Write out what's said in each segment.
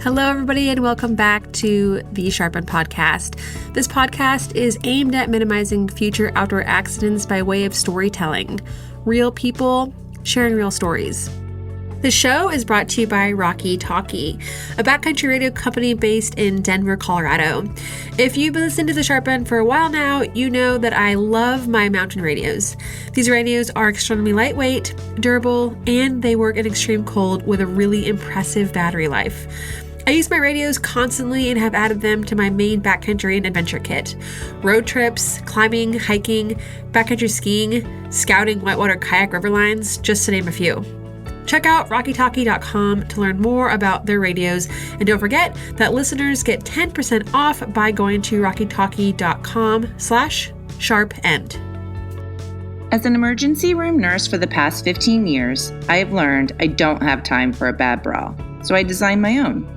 Hello, everybody, and welcome back to the Sharpen Podcast. This podcast is aimed at minimizing future outdoor accidents by way of storytelling. Real people sharing real stories. The show is brought to you by Rocky Talkie, a backcountry radio company based in Denver, Colorado. If you've been listening to the Sharpen for a while now, you know that I love my mountain radios. These radios are extremely lightweight, durable, and they work in extreme cold with a really impressive battery life. I use my radios constantly and have added them to my main backcountry and adventure kit. Road trips, climbing, hiking, backcountry skiing, scouting whitewater kayak river lines, just to name a few. Check out rockytalkie.com to learn more about their radios, and don't forget that listeners get 10% off by going to rockytalkie.com/sharpend. As an emergency room nurse for the past 15 years, I have learned I don't have time for a bad bra, so I designed my own.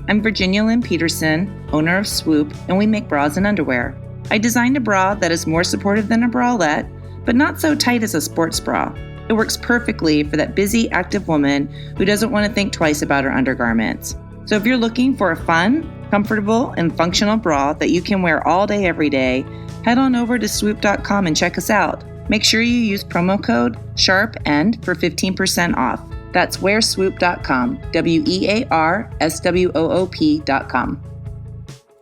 I'm Virginia Lynn Peterson, owner of Swoop, and we make bras and underwear. I designed a bra that is more supportive than a bralette, but not so tight as a sports bra. It works perfectly for that busy, active woman who doesn't want to think twice about her undergarments. So if you're looking for a fun, comfortable, and functional bra that you can wear all day, every day, head on over to swoop.com and check us out. Make sure you use promo code SHARPEND for 15% off. That's wearswoop.com, wearswoop.com.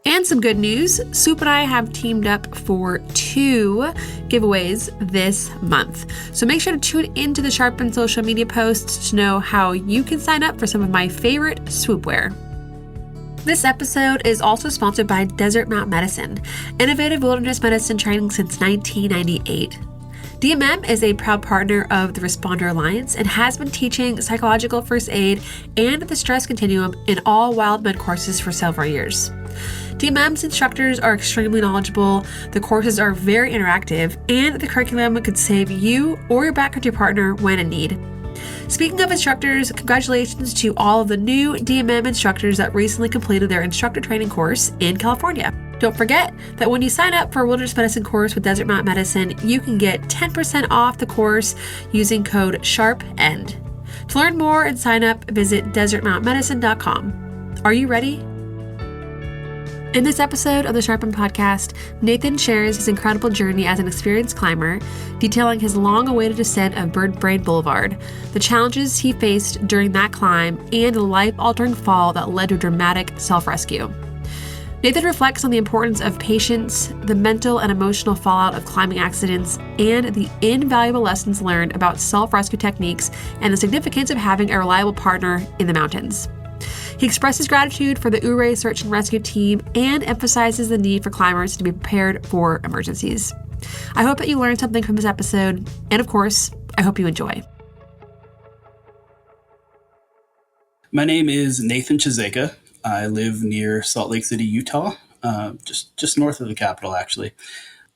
And some good news, Swoop and I have teamed up for 2 giveaways this month. So make sure to tune into the Sharpen social media posts to know how you can sign up for some of my favorite Swoop wear. This episode is also sponsored by Desert Mount Medicine, innovative wilderness medicine training since 1998. DMM is a proud partner of the Responder Alliance and has been teaching psychological first aid and the stress continuum in all wild med courses for several years. DMM's instructors are extremely knowledgeable, the courses are very interactive, and the curriculum could save you or your backcountry partner when in need. Speaking of instructors, congratulations to all of the new DMM instructors that recently completed their instructor training course in California. Don't forget that when you sign up for a wilderness medicine course with Desert Mount Medicine, you can get 10% off the course using code SHARPEND. To learn more and sign up, visit desertmountmedicine.com. Are you ready? In this episode of the Sharpen Podcast, Nathan shares his incredible journey as an experienced climber, detailing his long-awaited ascent of Bird Brain Boulevard, the challenges he faced during that climb, and the life-altering fall that led to a dramatic self-rescue. Nathan reflects on the importance of patience, the mental and emotional fallout of climbing accidents, and the invaluable lessons learned about self-rescue techniques and the significance of having a reliable partner in the mountains. He expresses gratitude for the Ouray Search and Rescue team and emphasizes the need for climbers to be prepared for emergencies. I hope that you learned something from this episode, and of course, I hope you enjoy. My name is Nathan Chizeka. I live near Salt Lake City, Utah, just north of the capital, actually.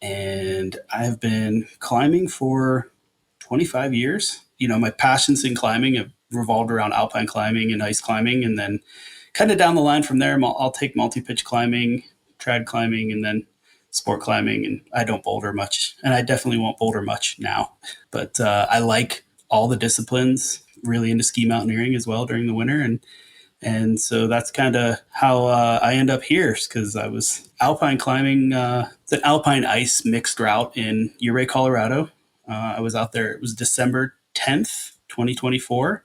And I've been climbing for 25 years. You know, my passions in climbing have revolved around alpine climbing and ice climbing. And then kind of down the line from there, I'll take multi-pitch climbing, trad climbing, and then sport climbing. And I don't boulder much. And I definitely won't boulder much now. But I like all the disciplines, really into ski mountaineering as well during the winter. And so that's kind of how I end up here, because I was alpine climbing. It's an alpine ice mixed route in Ouray, Colorado. I was out there. It was December 10th, 2024.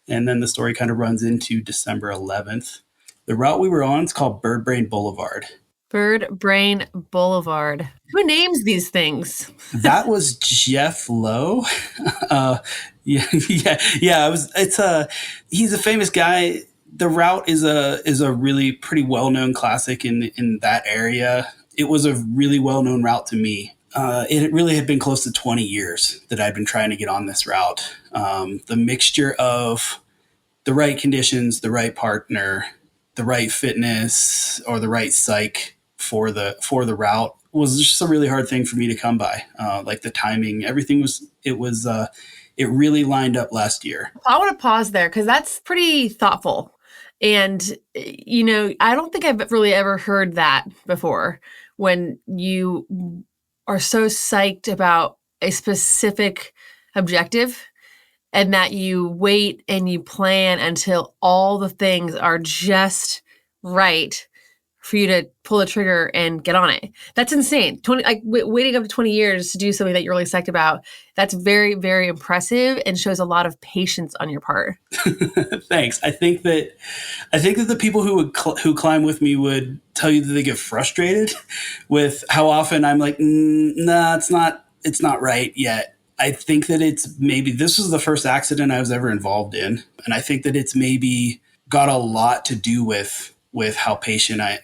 And then the story kind of runs into December 11th. The route we were on is called Bird Brain Boulevard. Bird Brain Boulevard. Who names these things? That was Jeff Lowe. Yeah. He's a famous guy. The route is a really pretty well-known classic in that area. It was a really well-known route to me. It really had been close to 20 years that I'd been trying to get on this route. The mixture of the right conditions, the right partner, the right fitness, or the right psych for the route was just a really hard thing for me to come by. Like the timing, everything it really lined up last year. I want to pause there because that's pretty thoughtful. And, you know, I don't think I've really ever heard that before, when you are so psyched about a specific objective and that you wait and you plan until all the things are just right for you to pull the trigger and get on it. That's insane. 20, like waiting up to 20 years to do something that you're really psyched about. That's very, very impressive and shows a lot of patience on your part. Thanks. I think that the people who climb with me would tell you that they get frustrated with how often I'm like, nah, it's not right yet. I think that it's maybe this was the first accident I was ever involved in, and I think that it's maybe got a lot to do with how patient I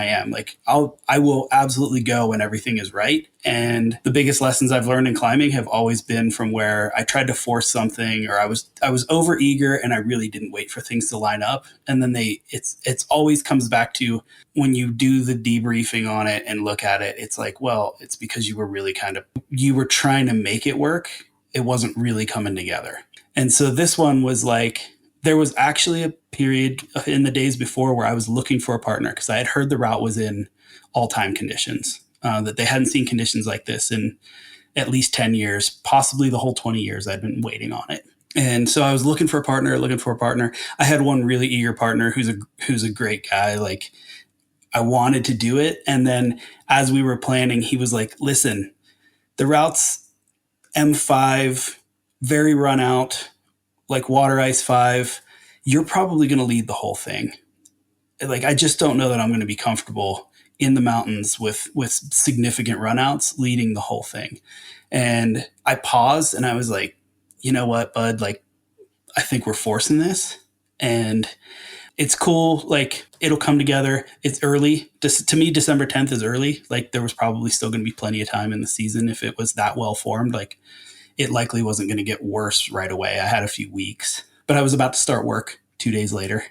am. Like I will absolutely go when everything is right. And the biggest lessons I've learned in climbing have always been from where I tried to force something, or I was over eager and I really didn't wait for things to line up. And then it's always comes back to when you do the debriefing on it and look at it, it's like, well, it's because you were trying to make it work. It wasn't really coming together. And so this one was like, there was actually a period in the days before where I was looking for a partner because I had heard the route was in all-time conditions, that they hadn't seen conditions like this in at least 10 years, possibly the whole 20 years I'd been waiting on it. And so I was looking for a partner. I had one really eager partner who's a great guy. Like, I wanted to do it. And then as we were planning, he was like, listen, the route's M5, very run out, like water ice 5, you're probably going to lead the whole thing. Like, I just don't know that I'm going to be comfortable in the mountains with significant runouts leading the whole thing. And I paused and I was like, you know what, bud, like, I think we're forcing this and it's cool. Like, it'll come together. It's early. To me, December 10th is early. Like, there was probably still going to be plenty of time in the season if it was that well formed. Like, it likely wasn't going to get worse right away. I had a few weeks, but I was about to start work 2 days later.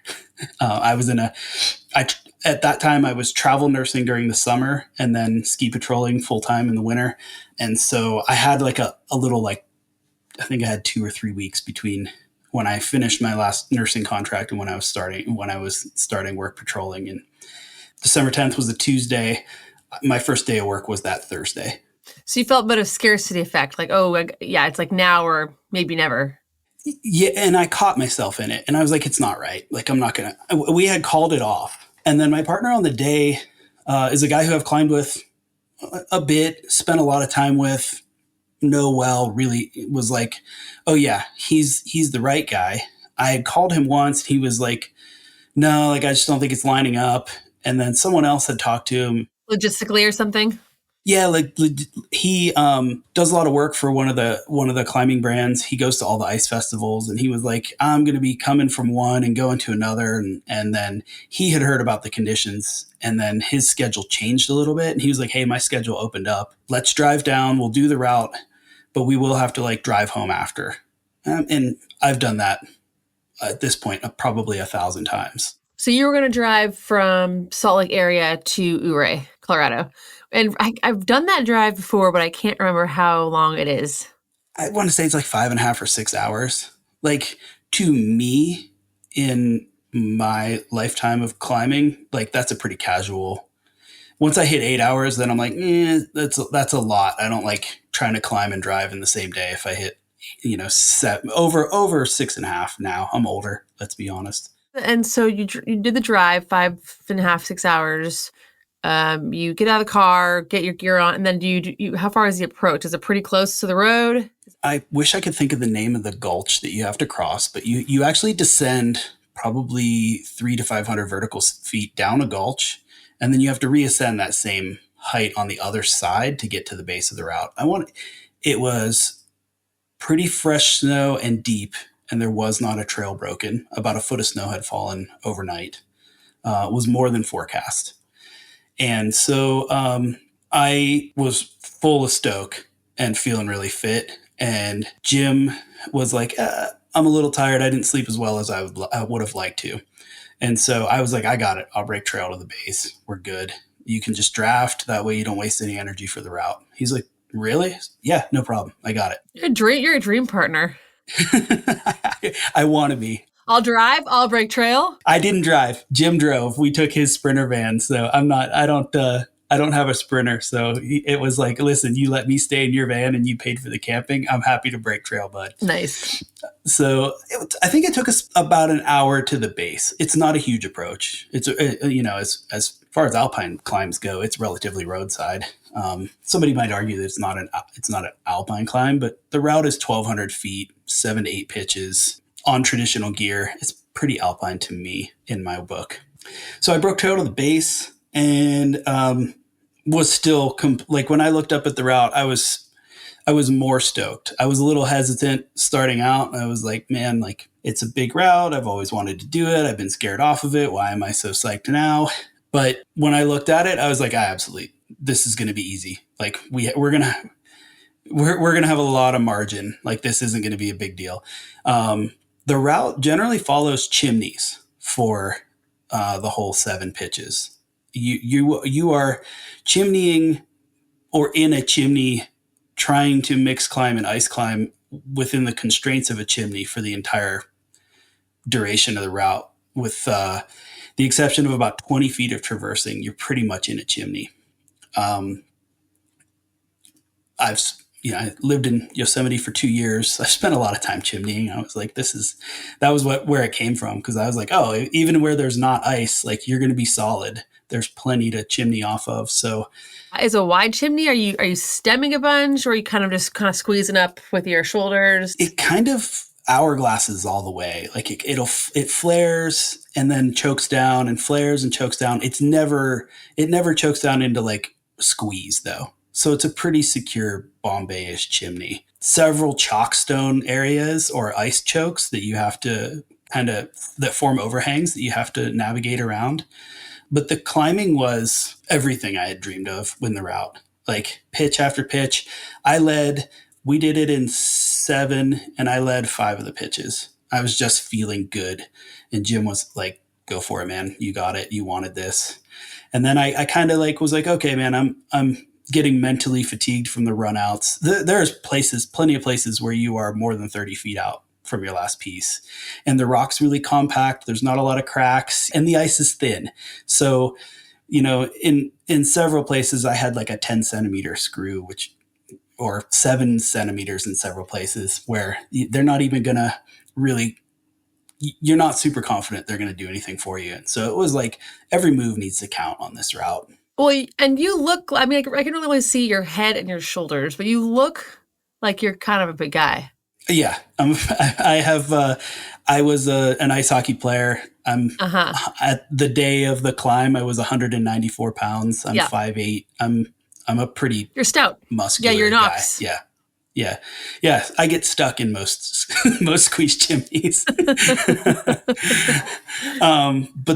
At that time, I was travel nursing during the summer and then ski patrolling full time in the winter. And so I had like a little, like, I think I had 2 or 3 weeks between when I finished my last nursing contract and when I was starting work patrolling. And December 10th was a Tuesday. My first day of work was that Thursday. So you felt a bit of scarcity effect, like, oh, yeah, it's like now or maybe never. Yeah, and I caught myself in it, and I was like, it's not right. Like, I'm not going to – we had called it off. And then my partner on the day is a guy who I've climbed with a bit, spent a lot of time with, know well, really was like, oh, yeah, he's the right guy. I had called him once. He was like, no, like, I just don't think it's lining up. And then someone else had talked to him. Logistically or something? Yeah, like he does a lot of work for one of the climbing brands. He goes to all the ice festivals, and he was like, I'm going to be coming from one and going to another. And then he had heard about the conditions, and then his schedule changed a little bit. And he was like, hey, my schedule opened up. Let's drive down. We'll do the route, but we will have to like drive home after. And I've done that at this point probably 1,000 times. So you were going to drive from Salt Lake area to Ouray, Colorado. And I've done that drive before, but I can't remember how long it is. I want to say it's like 5.5 or 6 hours. Like, to me, in my lifetime of climbing, like, that's a pretty casual. Once I hit 8 hours, then I'm like, that's a lot. I don't like trying to climb and drive in the same day. If I hit, over 6.5 now, I'm older. Let's be honest. And so you did the drive 5.5, 6 hours. You get out of the car, get your gear on, and then how far is the approach? Is it pretty close to the road? I wish I could think of the name of the gulch that you have to cross, but you actually descend probably 300 to 500 vertical feet down a gulch, and then you have to reascend that same height on the other side to get to the base of the route. It was pretty fresh snow and deep, and there was not a trail broken. About a foot of snow had fallen overnight. It was more than forecast. And so I was full of stoke and feeling really fit. And Jim was like, I'm a little tired. I didn't sleep as well as I would have liked to. And so I was like, I got it. I'll break trail to the base. We're good. You can just draft. That way you don't waste any energy for the route. He's like, really? Yeah, no problem. I got it. You're a dream partner. I want to be. I'll drive. I'll break trail. I didn't drive. Jim drove. We took his Sprinter van. So I I don't have a sprinter. So it was like, listen, you let me stay in your van and you paid for the camping. I'm happy to break trail, bud. Nice. So I think it took us about an hour to the base. It's not a huge approach. It's, as far as alpine climbs go, it's relatively roadside. Somebody might argue that it's not an alpine climb, but the route is 1,200 feet, 7 to 8 pitches on traditional gear. It's pretty alpine to me in my book. So I broke trail to the base and was still like when I looked up at the route, I was more stoked. I was a little hesitant starting out. I was like, man, like it's a big route. I've always wanted to do it. I've been scared off of it. Why am I so psyched now? But when I looked at it, I was like, absolutely, this is going to be easy. Like we're going to have a lot of margin. Like this isn't going to be a big deal. The route generally follows chimneys for the whole 7 pitches. You are chimneying or in a chimney, trying to mix climb and ice climb within the constraints of a chimney for the entire duration of the route, with the exception of about 20 feet of traversing. You're pretty much in a chimney. I lived in Yosemite for 2 years. I spent a lot of time chimneying. I was like, that was where it came from. Cause I was like, oh, even where there's not ice, like you're going to be solid. There's plenty to chimney off of. So is a wide chimney? Are you stemming a bunch, or are you kind of squeezing up with your shoulders? It kind of hourglasses all the way. Like it flares and then chokes down and flares and chokes down. It never chokes down into like squeeze though. So it's a pretty secure Bombay-ish chimney. Several chalkstone areas or ice chokes that you have to that form overhangs that you have to navigate around. But the climbing was everything I had dreamed of in the route. Like pitch after pitch. We did it in 7 and I led 5 of the pitches. I was just feeling good. And Jim was like, go for it, man. You got it. You wanted this. And then I kind of was like, okay, man, I'm getting mentally fatigued from the runouts. There's plenty of places where you are more than 30 feet out from your last piece. And the rock's really compact. There's not a lot of cracks and the ice is thin. So, in several places I had like a 10 centimeter screw, or 7 centimeters in several places where they're not even going to really, you're not super confident they're going to do anything for you. And so it was like every move needs to count on this route. Well, and you look, I mean, I can really see your head and your shoulders, but you look like you're kind of a big guy. Yeah. I was an ice hockey player. At the day of the climb, I was 194 pounds. I'm 5'8". I'm a pretty You're stout. Muscular you're guy. Knox. Yeah. I get stuck in most squeeze chimneys. But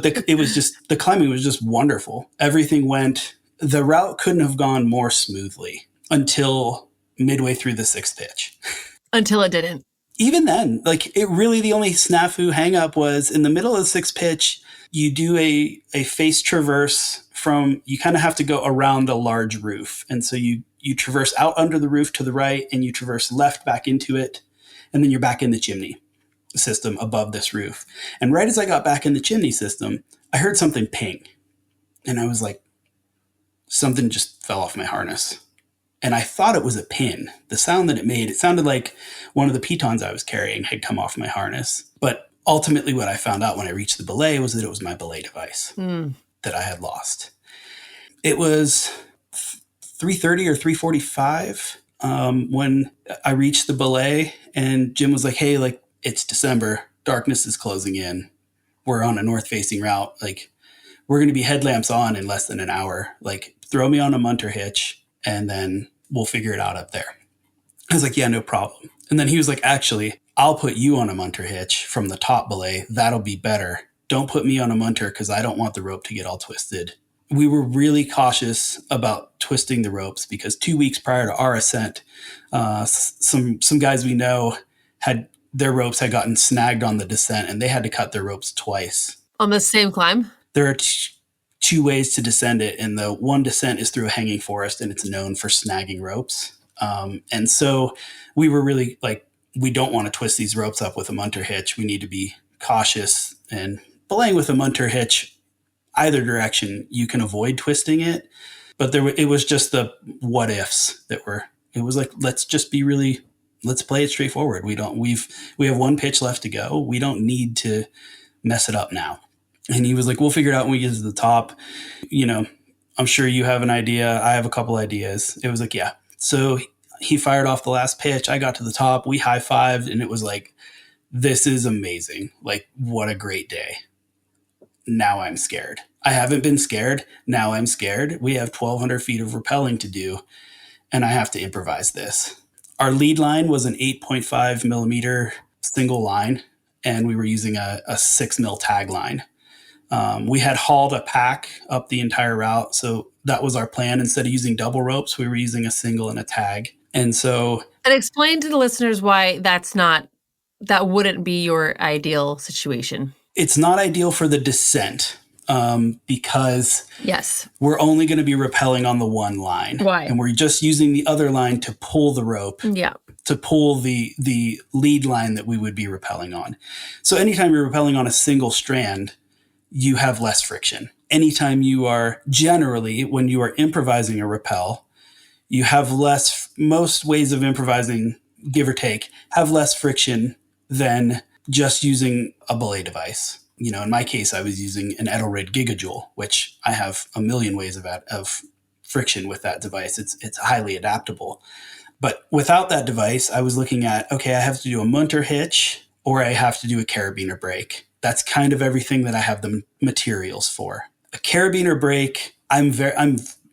the climbing was just wonderful. The route couldn't have gone more smoothly until midway through the 6th pitch. Until it didn't. Even then, the only snafu hang up was in the middle of the 6th pitch, you do a face traverse you kind of have to go around a large roof. And so you traverse out under the roof to the right and you traverse left back into it. And then you're back in the chimney system above this roof. And right as I got back in the chimney system, I heard something ping. And I was like, something just fell off my harness. And I thought it was a pin. The sound that it made, it sounded like one of the pitons I was carrying had come off my harness. But ultimately what I found out when I reached the belay was that it was my belay device that I had lost. It was 3:30 or 3:45 when I reached the belay, and Jim was like, hey, like it's December, darkness is closing in. We're on a north-facing route. Like we're going to be headlamps on in less than an hour. Like throw me on a munter hitch and then we'll figure it out up there. I was like, yeah, no problem. And then he was like, actually, I'll put you on a munter hitch from the top belay. That'll be better. Don't put me on a munter because I don't want the rope to get all twisted. We were really cautious about twisting the ropes because 2 weeks prior to our ascent, some guys we know their ropes had gotten snagged on the descent and they had to cut their ropes twice. On the same climb? There are two ways to descend it. And the one descent is through a hanging forest and it's known for snagging ropes. And so we were really like, we don't want to twist these ropes up with a munter hitch. We need to be cautious, and belaying with a munter hitch, either direction, you can avoid twisting it. But it was just the what ifs that were, it was like, let's play it straightforward. We have one pitch left to go. We don't need to mess it up now. And he was like, we'll figure it out when we get to the top. I'm sure you have an idea. I have a couple ideas. It was like, yeah. So he fired off the last pitch. I got to the top. We high-fived, and it was like, this is amazing. Like, what a great day. Now I'm scared. I haven't been scared. Now I'm scared. We have 1,200 feet of rappelling to do, and I have to improvise this. Our lead line was an 8.5 millimeter single line, and we were using a 6 mil tag line. We had hauled a pack up the entire route, so that was our plan. Instead of using double ropes, we were using a single and a tag. And explain to the listeners why that wouldn't be your ideal situation. It's not ideal for the descent because yes, we're only going to be rappelling on the one line. Why? And we're just using the other line to pull the rope. Yeah. To pull the lead line that we would be rappelling on. So anytime you're rappelling on a single strand, you have less friction. Anytime when you are improvising a rappel, you have less, most ways of improvising, give or take, have less friction than just using a belay device. In my case, I was using an Edelrid Gigajoule, which I have a million ways of friction with that device. It's highly adaptable. But without that device, I was looking at, okay, I have to do a munter hitch or I have to do a carabiner brake. That's kind of everything that I have the materials for. A carabiner brake, I'm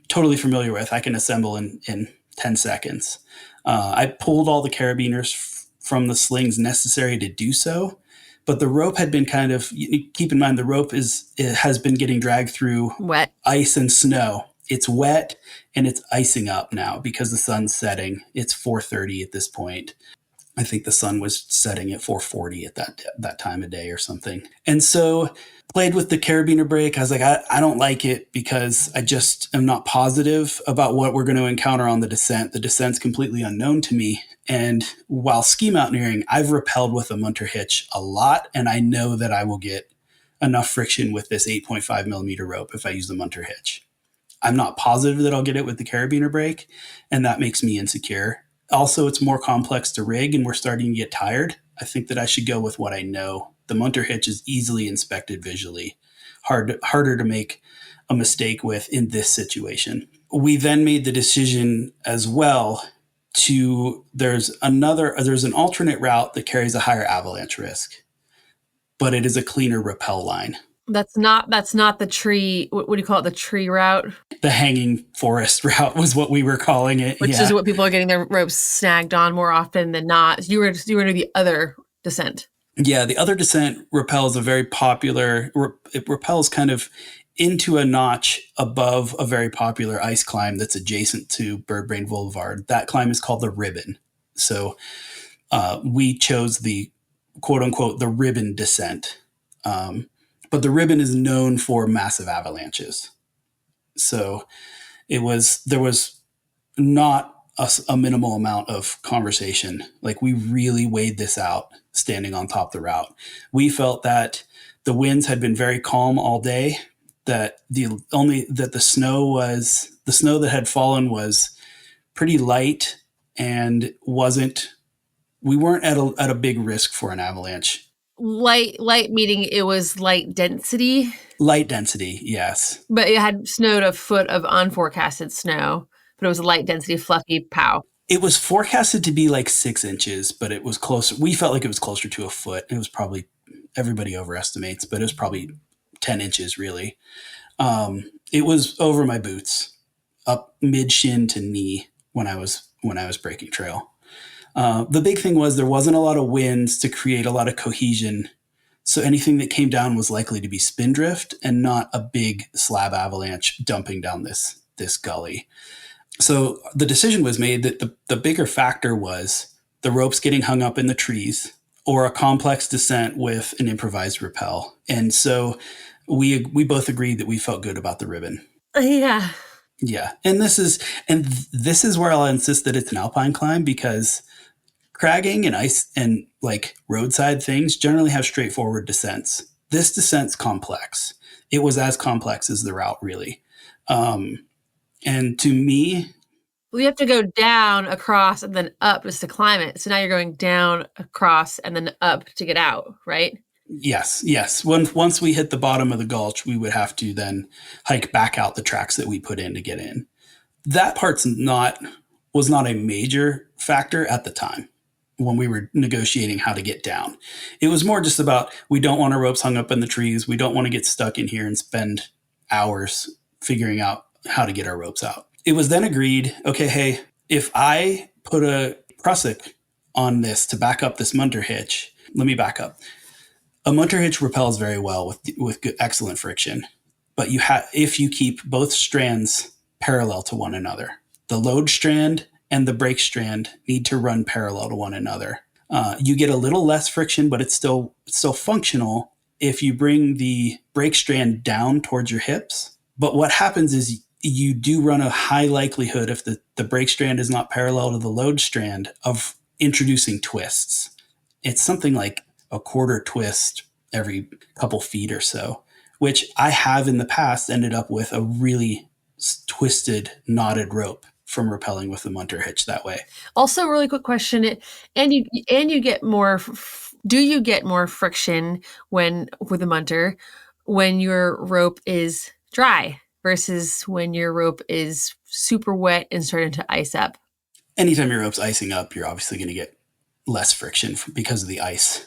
totally familiar with. I can assemble in 10 seconds. I pulled all the carabiners from the slings necessary to do so, but the rope had been keep in mind, the rope has been getting dragged through wet ice and snow. It's wet and it's icing up now because the sun's setting. It's 4:30 at this point. I think the sun was setting at 4:40 at that time of day or something. And so played with the carabiner brake. I was like, I don't like it because I just am not positive about what we're going to encounter on the descent. The descent's completely unknown to me. And while ski mountaineering, I've rappelled with a munter hitch a lot. And I know that I will get enough friction with this 8.5 millimeter rope if I use the munter hitch. I'm not positive that I'll get it with the carabiner brake, and that makes me insecure. Also, it's more complex to rig, and we're starting to get tired. I think that I should go with what I know. The munter hitch is easily inspected visually, harder to make a mistake with in this situation. We then made the decision as well there's an alternate route that carries a higher avalanche risk, but it is a cleaner rappel line. That's not the tree. What do you call it? The tree route? The hanging forest route was what we were calling it. Which is what people are getting their ropes snagged on more often than not. You were to the other descent. Yeah, the other descent rappels a very popular, it rappels kind of into a notch above a very popular ice climb that's adjacent to Bird Brain Boulevard. That climb is called the Ribbon. So we chose the quote unquote, the Ribbon descent. But the Ribbon is known for massive avalanches. So there was not a minimal amount of conversation. Like, we really weighed this out standing on top of the route. We felt that the winds had been very calm all day, that the snow that had fallen was pretty light and we weren't at a big risk for an avalanche. Light meaning it was light density? Light density, yes. But it had snowed a foot of unforecasted snow, but it was light density, fluffy pow. It was forecasted to be like 6 inches, but it was closer. We felt like it was closer to a foot. It was probably, everybody overestimates, but it was probably 10 inches really. It was over my boots, up mid shin to knee when I was breaking trail. The big thing was there wasn't a lot of winds to create a lot of cohesion. So anything that came down was likely to be spindrift and not a big slab avalanche dumping down this gully. So the decision was made that the bigger factor was the ropes getting hung up in the trees or a complex descent with an improvised rappel. And so we both agreed that we felt good about the Ribbon. Yeah. Yeah. And this is where I'll insist that it's an alpine climb, because cragging and ice and like roadside things generally have straightforward descents. This descent's complex. It was as complex as the route, really. And to me, Well, you have to go down, across, and then up just to climb it. So now you're going down, across, and then up to get out, right? yes. Once we hit the bottom of the gulch, we would have to then hike back out the tracks that we put in to get in. That was not a major factor at the time when we were negotiating how to get down. It was more just about, we don't want our ropes hung up in the trees. We don't want to get stuck in here and spend hours figuring out how to get our ropes out. It was then agreed, okay, hey, if I put a prusik on this to back up this munter hitch, let me back up. A munter hitch repels very well with good, excellent friction, but if you keep both strands parallel to one another, the load strand and the brake strand need to run parallel to one another. You get a little less friction, but it's still functional if you bring the brake strand down towards your hips. But what happens is you do run a high likelihood, if the brake strand is not parallel to the load strand, of introducing twists. It's something like a quarter twist every couple feet or so, which I have in the past ended up with a really twisted, knotted rope from rappelling with the munter hitch that way. Also, really quick question: you get more. Do you get more friction with a munter when your rope is dry versus when your rope is super wet and starting to ice up? Anytime your rope's icing up, you're obviously going to get less friction because of the ice.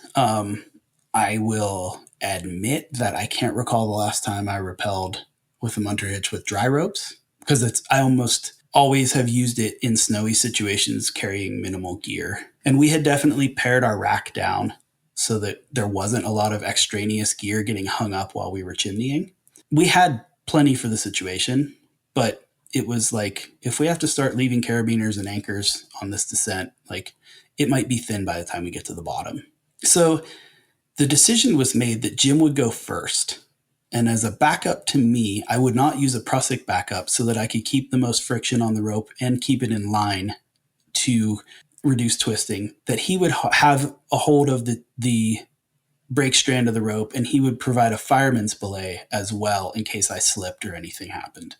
I will admit that I can't recall the last time I rappelled with a munter hitch with dry ropes, because I almost always have used it in snowy situations carrying minimal gear. And we had definitely pared our rack down so that there wasn't a lot of extraneous gear getting hung up while we were chimneying. We had plenty for the situation, but it was like, if we have to start leaving carabiners and anchors on this descent, like, it might be thin by the time we get to the bottom. So the decision was made that Jim would go first. And as a backup to me, I would not use a prusik backup so that I could keep the most friction on the rope and keep it in line to reduce twisting, that he would have a hold of the brake strand of the rope, and he would provide a fireman's belay as well in case I slipped or anything happened.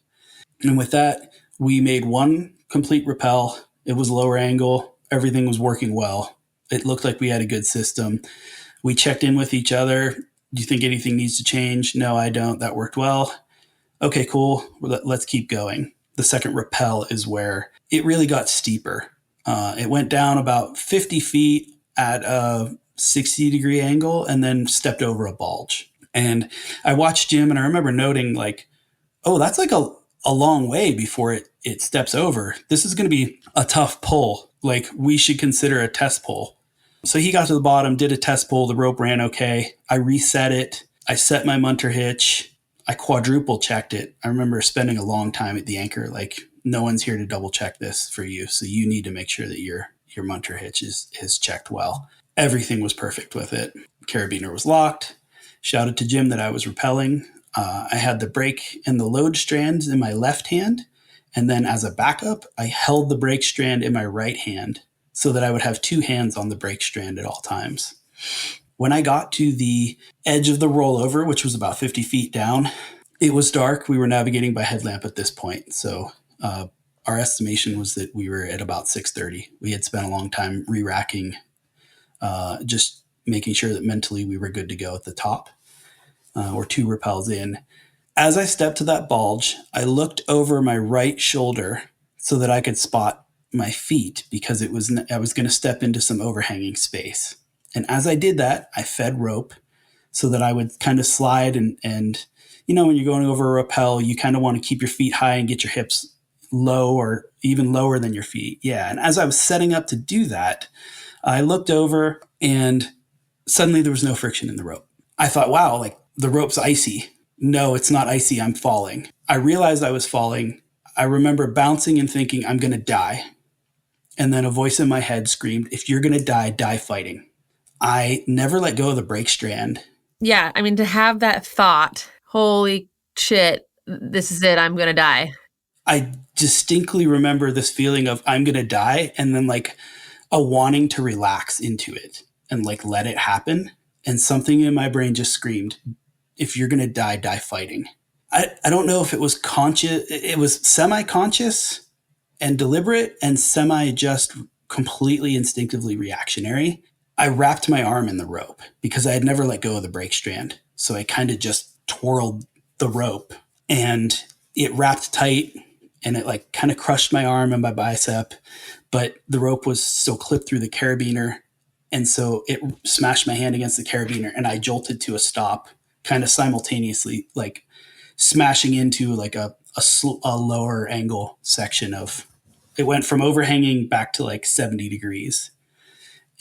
And with that, we made one complete rappel. It was lower angle. Everything was working well. It looked like we had a good system. We checked in with each other. Do you think anything needs to change? No, I don't. That worked well. Okay, cool. Let's keep going. The second rappel is where it really got steeper. It went down about 50 feet at a 60-degree angle and then stepped over a bulge. And I watched Jim, and I remember noting, like, oh, that's like a long way before it steps over. This is going to be a tough pull. Like, we should consider a test pull. So he got to the bottom, did a test pull. The rope ran okay. I reset it. I set my munter hitch. I quadruple checked it. I remember spending a long time at the anchor. Like, no one's here to double check this for you. So you need to make sure that your munter hitch is checked well. Everything was perfect with it. Carabiner was locked. Shouted to Jim that I was rappelling. I had the brake and the load strands in my left hand. And then as a backup, I held the brake strand in my right hand so that I would have two hands on the brake strand at all times. When I got to the edge of the rollover, which was about 50 feet down, it was dark. We were navigating by headlamp at this point. So our estimation was that we were at about 6:30. We had spent a long time re-racking, just making sure that mentally we were good to go at the top. Or two rappels in. As I stepped to that bulge, I looked over my right shoulder so that I could spot my feet, because I was going to step into some overhanging space. And as I did that, I fed rope so that I would kind of slide and you know, when you're going over a rappel, you kind of want to keep your feet high and get your hips low or even lower than your feet. Yeah. And as I was setting up to do that, I looked over and suddenly there was no friction in the rope. I thought, wow, like, the rope's icy. No, it's not icy. I'm falling. I realized I was falling. I remember bouncing and thinking, I'm going to die. And then a voice in my head screamed, if you're going to die, die fighting. I never let go of the brake strand. Yeah, I mean, to have that thought, holy shit, this is it, I'm going to die. I distinctly remember this feeling of I'm going to die, and then like a wanting to relax into it and like let it happen. And something in my brain just screamed, if you're going to die, die fighting. I don't know if it was conscious, it was semi-conscious and deliberate and semi just completely instinctively reactionary. I wrapped my arm in the rope because I had never let go of the brake strand. So I kind of just twirled the rope and it wrapped tight and it like kind of crushed my arm and my bicep, but the rope was still clipped through the carabiner. And so it smashed my hand against the carabiner and I jolted to a stop kind of simultaneously, like smashing into like a lower angle section of it. Went from overhanging back to like 70 degrees.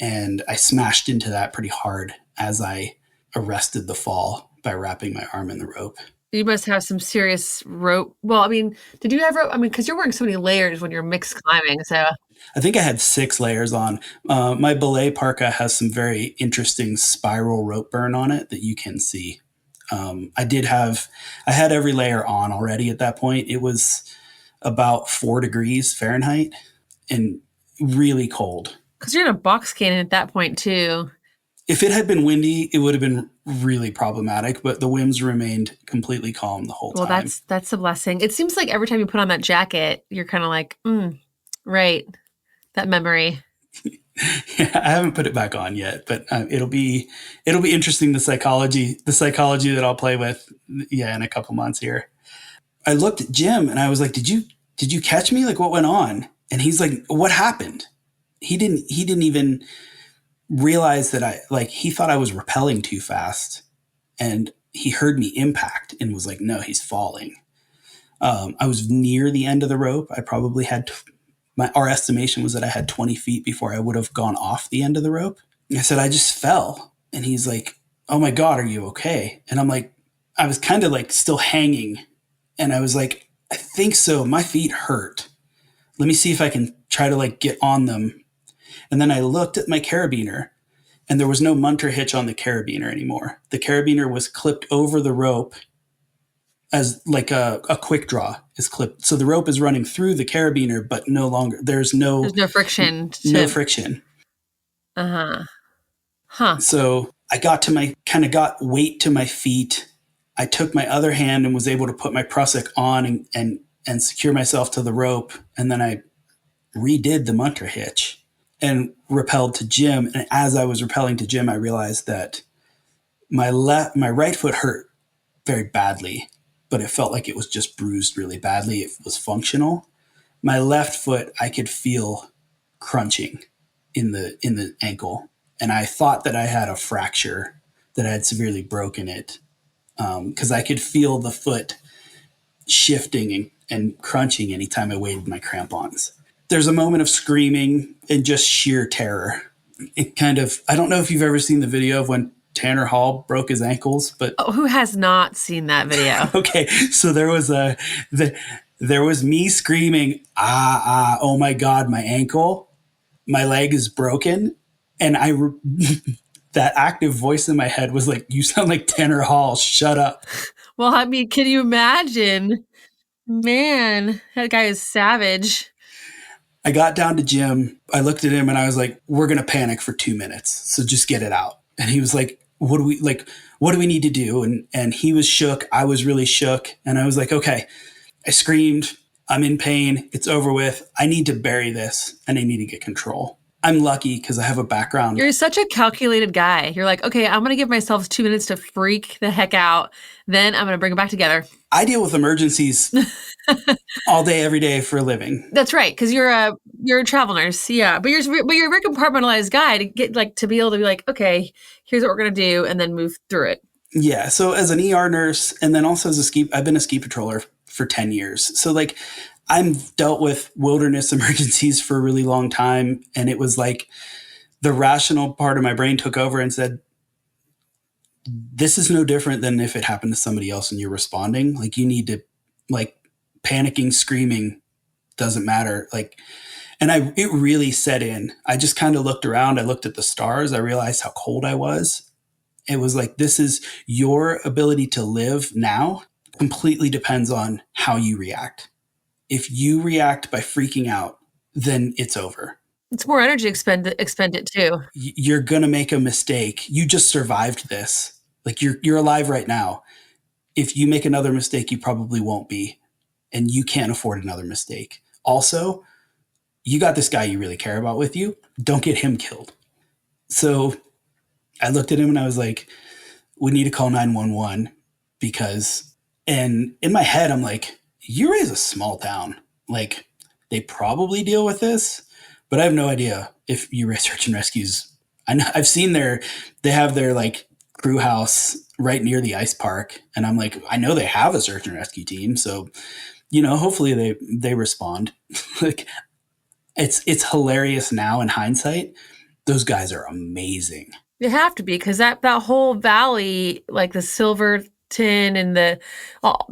And I smashed into that pretty hard as I arrested the fall by wrapping my arm in the rope. You must have some serious rope. Well, I mean, did you have rope? I mean, because you're wearing so many layers when you're mixed climbing. So I think I had 6 layers on. My belay parka has some very interesting spiral rope burn on it that you can see. I had every layer on already at that point. It was about 4 degrees Fahrenheit and really cold. Because you're in a box canyon at that point too. If it had been windy, it would have been really problematic, but the winds remained completely calm the whole time. Well, that's a blessing. It seems like every time you put on that jacket, you're kind of like, right, that memory. Yeah, I haven't put it back on yet, but it'll be interesting the psychology that I'll play with, in a couple months here. I looked at Jim and I was like, "Did you catch me? Like, what went on?" And he's like, "What happened?" He didn't even realize that he thought I was rappelling too fast, and he heard me impact and was like, "No, he's falling." I was near the end of the rope. I probably had our estimation was that I had 20 feet before I would have gone off the end of the rope. I said, "I just fell." And he's like, "Oh my God, are you okay?" And I'm like, I was kind of like still hanging. And I was like, "I think so. My feet hurt. Let me see if I can try to like get on them." And then I looked at my carabiner and there was no munter hitch on the carabiner anymore. The carabiner was clipped over the rope as like a quick draw is clipped. So the rope is running through the carabiner, but no longer, there's no friction. No friction. Uh-huh. Huh. So I got weight to my feet. I took my other hand and was able to put my prusik on and secure myself to the rope. And then I redid the munter hitch and rappelled to Jim. And as I was rappelling to Jim, I realized that my right foot hurt very badly, but it felt like it was just bruised really badly. It was functional. My left foot, I could feel crunching in the ankle. And I thought that I had a fracture, that I had severely broken it. Because I could feel the foot shifting and crunching anytime I weighted my crampons. There's a moment of screaming and just sheer terror. I don't know if you've ever seen the video of when Tanner Hall broke his ankles, but who has not seen that video? Okay, so there was me screaming, oh my God, my ankle, my leg is broken. And that active voice in my head was like, "You sound like Tanner Hall, shut up." Well, I mean, can you imagine? Man, that guy is savage. I got down to Jim. I looked at him and I was like, "We're going to panic for 2 minutes. So just get it out." And he was like, what do we need to do? And he was shook. I was really shook. And I was like, "Okay." I screamed, "I'm in pain. It's over with. I need to bury this and I need to get control." I'm lucky because I have a background. You're such a calculated guy. You're like, "Okay, I'm going to give myself 2 minutes to freak the heck out. Then I'm going to bring it back together." I deal with emergencies all day, every day for a living. That's right, because you're a travel nurse, yeah. But you're a very compartmentalized guy to be able to be like, "Okay, here's what we're gonna do," and then move through it. Yeah. So as an ER nurse, and then also I've been a ski patroller for 10 years. So like, I've dealt with wilderness emergencies for a really long time, and it was like the rational part of my brain took over and said, "This is no different than if it happened to somebody else and you're responding. Like, you need to, like, panicking, screaming doesn't matter." Like, and it really set in. I just kind of looked around. I looked at the stars. I realized how cold I was. It was like, this is your ability to live now completely depends on how you react. If you react by freaking out, then it's over. It's more energy expended too. You're going to make a mistake. You just survived this. Like, you're alive right now. if you make another mistake, you probably won't be, and you can't afford another mistake. Also, you got this guy you really care about with you. Don't get him killed. So I looked at him and I was like, we need to call 911 because, and in my head, I'm like, Ouray is a small town. Like, they probably deal with this, but I have no idea if Ouray Search and Rescues. I know I've seen they have their like crew house right near the ice park, and I'm like, I know they have a search and rescue team, so hopefully they respond. Like, it's hilarious now in hindsight. Those guys are amazing. They have to be, because that whole valley, like the Silverton and that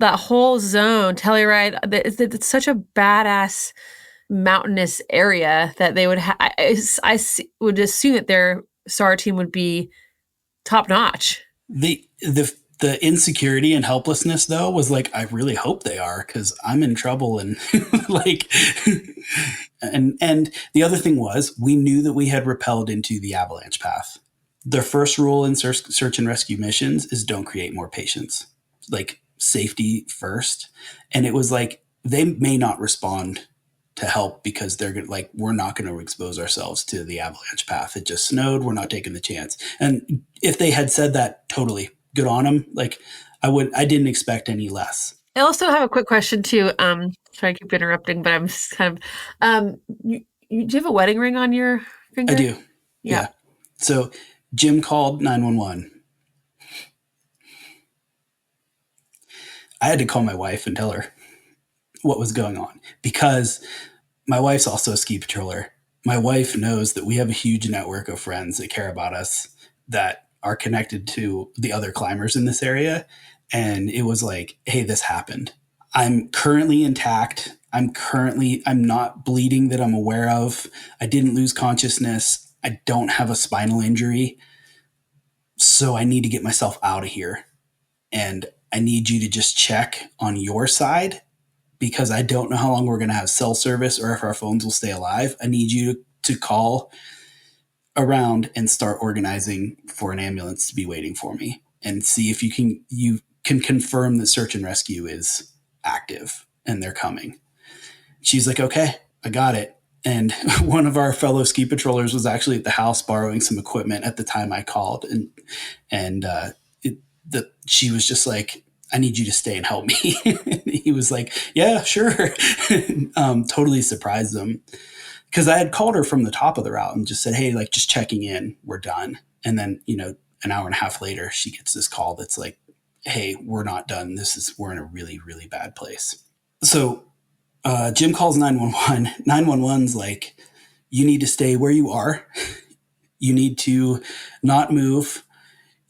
whole zone, Telluride, it's such a badass mountainous area that they would would assume that their SAR team would be top notch. The insecurity and helplessness though was like, I really hope they are, because I'm in trouble. And like, and the other thing was, we knew that we had rappelled into the avalanche path. The first rule in search and rescue missions is don't create more patients, like safety first. And it was like, they may not respond to help because they're like, we're not going to expose ourselves to the avalanche path. It just snowed. We're not taking the chance. And if they had said that, totally good on them. Like, I didn't expect any less. I also have a quick question too. Sorry, I keep interrupting, but I'm just kind of, do you have a wedding ring on your finger? I do. Yeah. So Jim called 911. I had to call my wife and tell her what was going on, because my wife's also a ski patroller. My wife knows that we have a huge network of friends that care about us, that are connected to the other climbers in this area. And it was like, hey, this happened. I'm currently intact. I'm not bleeding that I'm aware of. I didn't lose consciousness. I don't have a spinal injury. So I need to get myself out of here. And I need you to just check on your side, because I don't know how long we're going to have cell service or if our phones will stay alive. I need you to call around and start organizing for an ambulance to be waiting for me, and see if you can confirm that search and rescue is active and they're coming. She's like, okay, I got it. And one of our fellow ski patrollers was actually at the house borrowing some equipment at the time I called. And she was just like, I need you to stay and help me. He was like, yeah, sure. Totally surprised them, because I had called her from the top of the route and just said, hey, like, just checking in, we're done. And then, an hour and a half later, she gets this call that's like, hey, we're not done. We're in a really, really bad place. So Jim calls 911. 911's like, you need to stay where you are. You need to not move.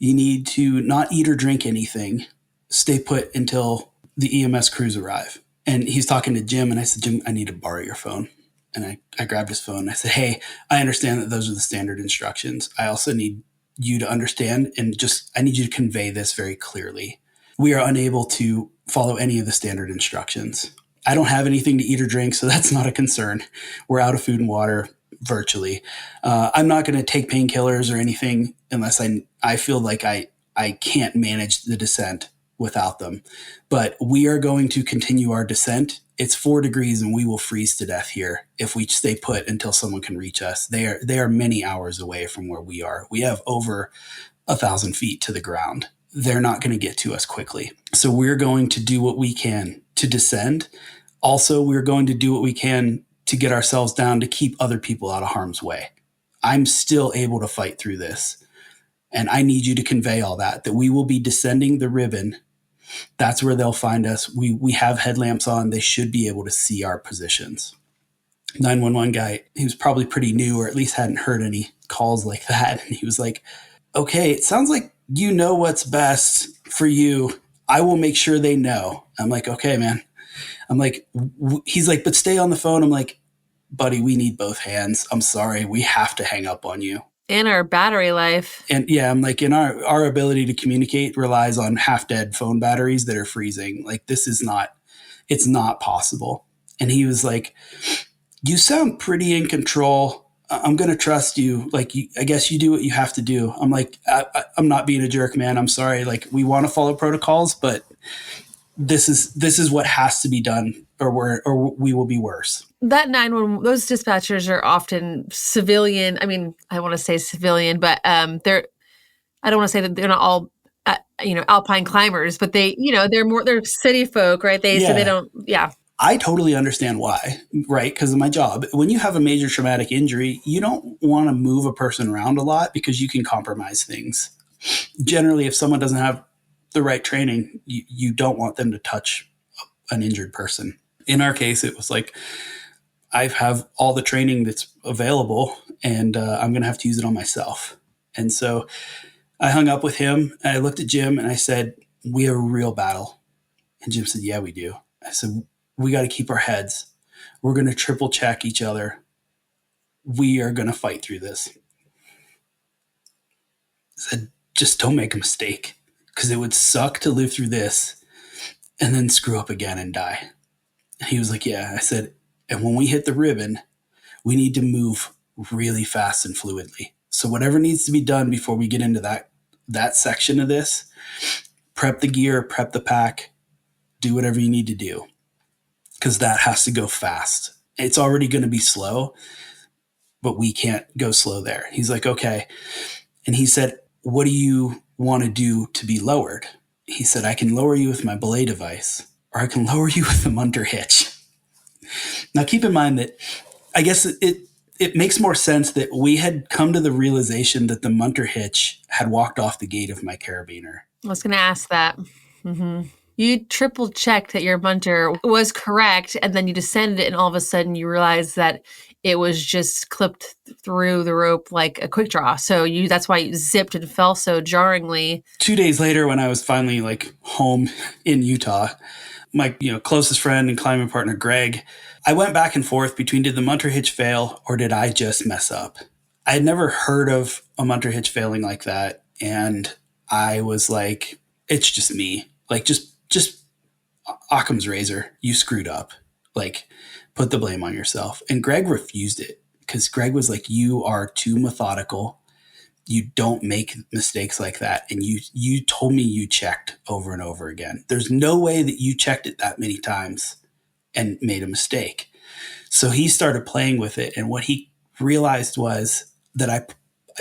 You need to not eat or drink anything. Stay put until the EMS crews arrive. And he's talking to Jim, and I said, Jim, I need to borrow your phone. And I grabbed his phone and I said, hey, I understand that those are the standard instructions. I also need you to understand, and I need you to convey this very clearly. We are unable to follow any of the standard instructions. I don't have anything to eat or drink, so that's not a concern. We're out of food and water virtually. I'm not going to take painkillers or anything unless I feel like I can't manage the descent without them. But we are going to continue our descent. It's 4 degrees and we will freeze to death here if we stay put until someone can reach us. They are many hours away from where we are. We have over 1,000 feet to the ground. They're not going to get to us quickly. So we're going to do what we can to descend. Also, we're going to do what we can to get ourselves down to keep other people out of harm's way. I'm still able to fight through this. And I need you to convey all that we will be descending the ribbon. That's where they'll find us. We have headlamps on. They should be able to see our positions. 911 guy, he was probably pretty new, or at least hadn't heard any calls like that. And he was like, okay, it sounds like you know what's best for you. I will make sure they know. I'm like, okay, man. I'm like, he's like, but stay on the phone. I'm like, buddy, we need both hands. I'm sorry. We have to hang up on you. And our battery life. And yeah, I'm like, our ability to communicate relies on half dead phone batteries that are freezing. Like, it's not possible. And he was like, you sound pretty in control. I'm going to trust you. Like, I guess you do what you have to do. I'm like, I'm not being a jerk, man. I'm sorry. Like, we want to follow protocols, but this is what has to be done, or we will be worse. That 911, those dispatchers are often civilian. I mean, I want to say civilian, but I don't want to say that they're not all, alpine climbers, but they're city folk, right? So they don't, yeah. I totally understand why, right? Because of my job. When you have a major traumatic injury, you don't want to move a person around a lot because you can compromise things. Generally, if someone doesn't have the right training, you don't want them to touch an injured person. In our case, it was like, I have all the training that's available, and I'm going to have to use it on myself. And so I hung up with him, and I looked at Jim, and I said, we have a real battle. And Jim said, yeah, we do. I said, we got to keep our heads. We're going to triple check each other. We are going to fight through this. I said, just don't make a mistake, because it would suck to live through this and then screw up again and die. And he was like, yeah. I said, and when we hit the ribbon, we need to move really fast and fluidly. So whatever needs to be done before we get into that section of this, prep the gear, prep the pack, do whatever you need to do, because that has to go fast. It's already going to be slow, but we can't go slow there. He's like, okay. And he said, what do you want to do to be lowered? He said, I can lower you with my belay device, or I can lower you with the Munter hitch. Now, keep in mind that I guess it makes more sense that we had come to the realization that the Munter hitch had walked off the gate of my carabiner. I was going to ask that. Mm-hmm. You triple checked that your Munter was correct, and then you descended it, and all of a sudden you realized that it was just clipped through the rope like a quick draw. So that's why you zipped and fell so jarringly. 2 days later, when I was finally home in Utah, my closest friend and climbing partner, Greg, I went back and forth between, did the Munter hitch fail or did I just mess up? I had never heard of a Munter hitch failing like that. And I was like, it's just me. Just Occam's razor. You screwed up. Put the blame on yourself. And Greg refused it, because Greg was like, you are too methodical. You don't make mistakes like that. And you told me you checked over and over again. There's no way that you checked it that many times and made a mistake. So he started playing with it. And what he realized was that I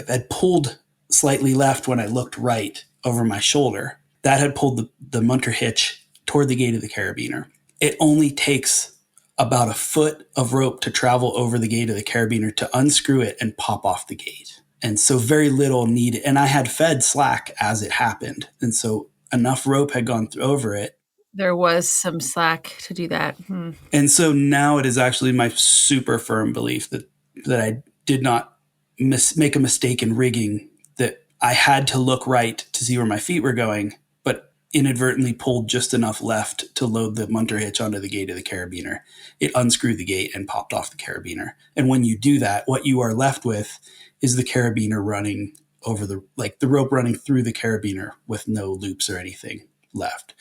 had pulled slightly left when I looked right over my shoulder. That had pulled the Munter hitch toward the gate of the carabiner. It only takes about a foot of rope to travel over the gate of the carabiner to unscrew it and pop off the gate. And so very little needed. And I had fed slack as it happened. And so enough rope had gone over it. There was some slack to do that. And so now it is actually my super firm belief that I did not make a mistake in rigging, that I had to look right to see where my feet were going, but inadvertently pulled just enough left to load the Munter hitch onto the gate of the carabiner. It unscrewed the gate and popped off the carabiner. And when you do that, what you are left with is the carabiner running over the rope running through the carabiner with no loops or anything left.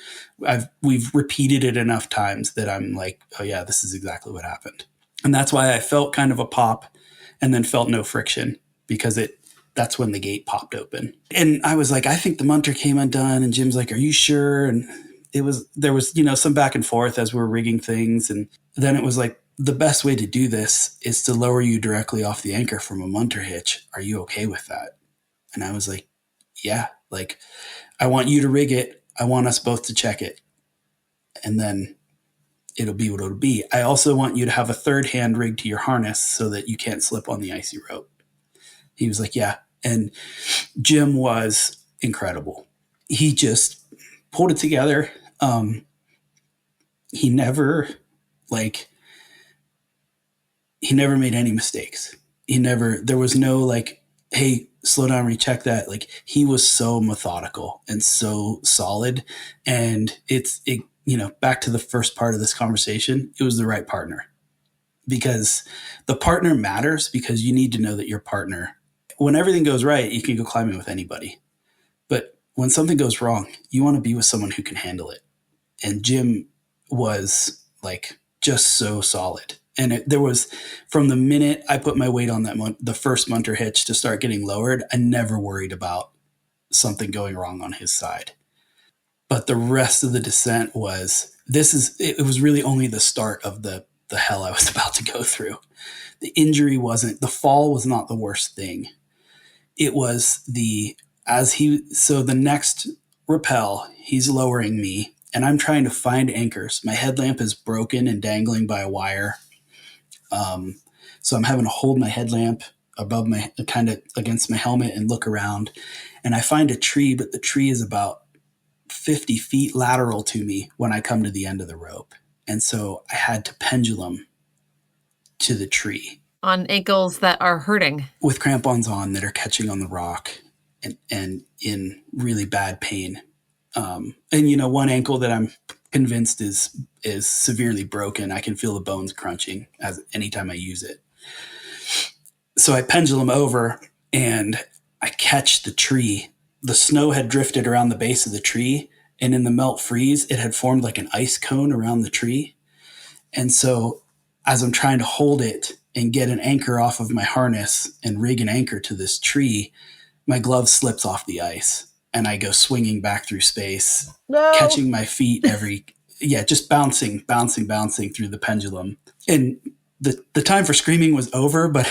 We've repeated it enough times that I'm like, oh yeah, this is exactly what happened. And that's why I felt kind of a pop and then felt no friction, because that's when the gate popped open. And I was like, I think the Munter came undone. And Jim's like, are you sure? And there was some back and forth as we're rigging things. And then it was like, the best way to do this is to lower you directly off the anchor from a Munter hitch. Are you okay with that? And I was like, yeah, I want you to rig it. I want us both to check it. And then it'll be what it'll be. I also want you to have a third hand rigged to your harness so that you can't slip on the icy rope. He was like, yeah. And Jim was incredible. He just pulled it together. He never made any mistakes. There was no hey, slow down, recheck that. He was so methodical and so solid. And back to the first part of this conversation, it was the right partner, because the partner matters, because you need to know that your partner, when everything goes right, you can go climbing with anybody. But when something goes wrong, you want to be with someone who can handle it. And Jim was just so solid. And there was, from the minute I put my weight on the first Munter hitch to start getting lowered, I never worried about something going wrong on his side. But the rest of the descent it was really only the start of the hell I was about to go through. The fall was not the worst thing. It was the next rappel, he's lowering me and I'm trying to find anchors. My headlamp is broken and dangling by a wire. So I'm having to hold my headlamp above my, kind of against my helmet and look around. And I find a tree, but the tree is about 50 feet lateral to me when I come to the end of the rope. And so I had to pendulum to the tree. On ankles that are hurting. With crampons on that are catching on the rock and in really bad pain. And one ankle that I'm convinced is severely broken. I can feel the bones crunching anytime I use it. So I pendulum over and I catch the tree. The snow had drifted around the base of the tree, and in the melt freeze, it had formed like an ice cone around the tree. And so as I'm trying to hold it and get an anchor off of my harness and rig an anchor to this tree, my glove slips off the ice and I go swinging back through space, catching my feet just bouncing through the pendulum. And the time for screaming was over, but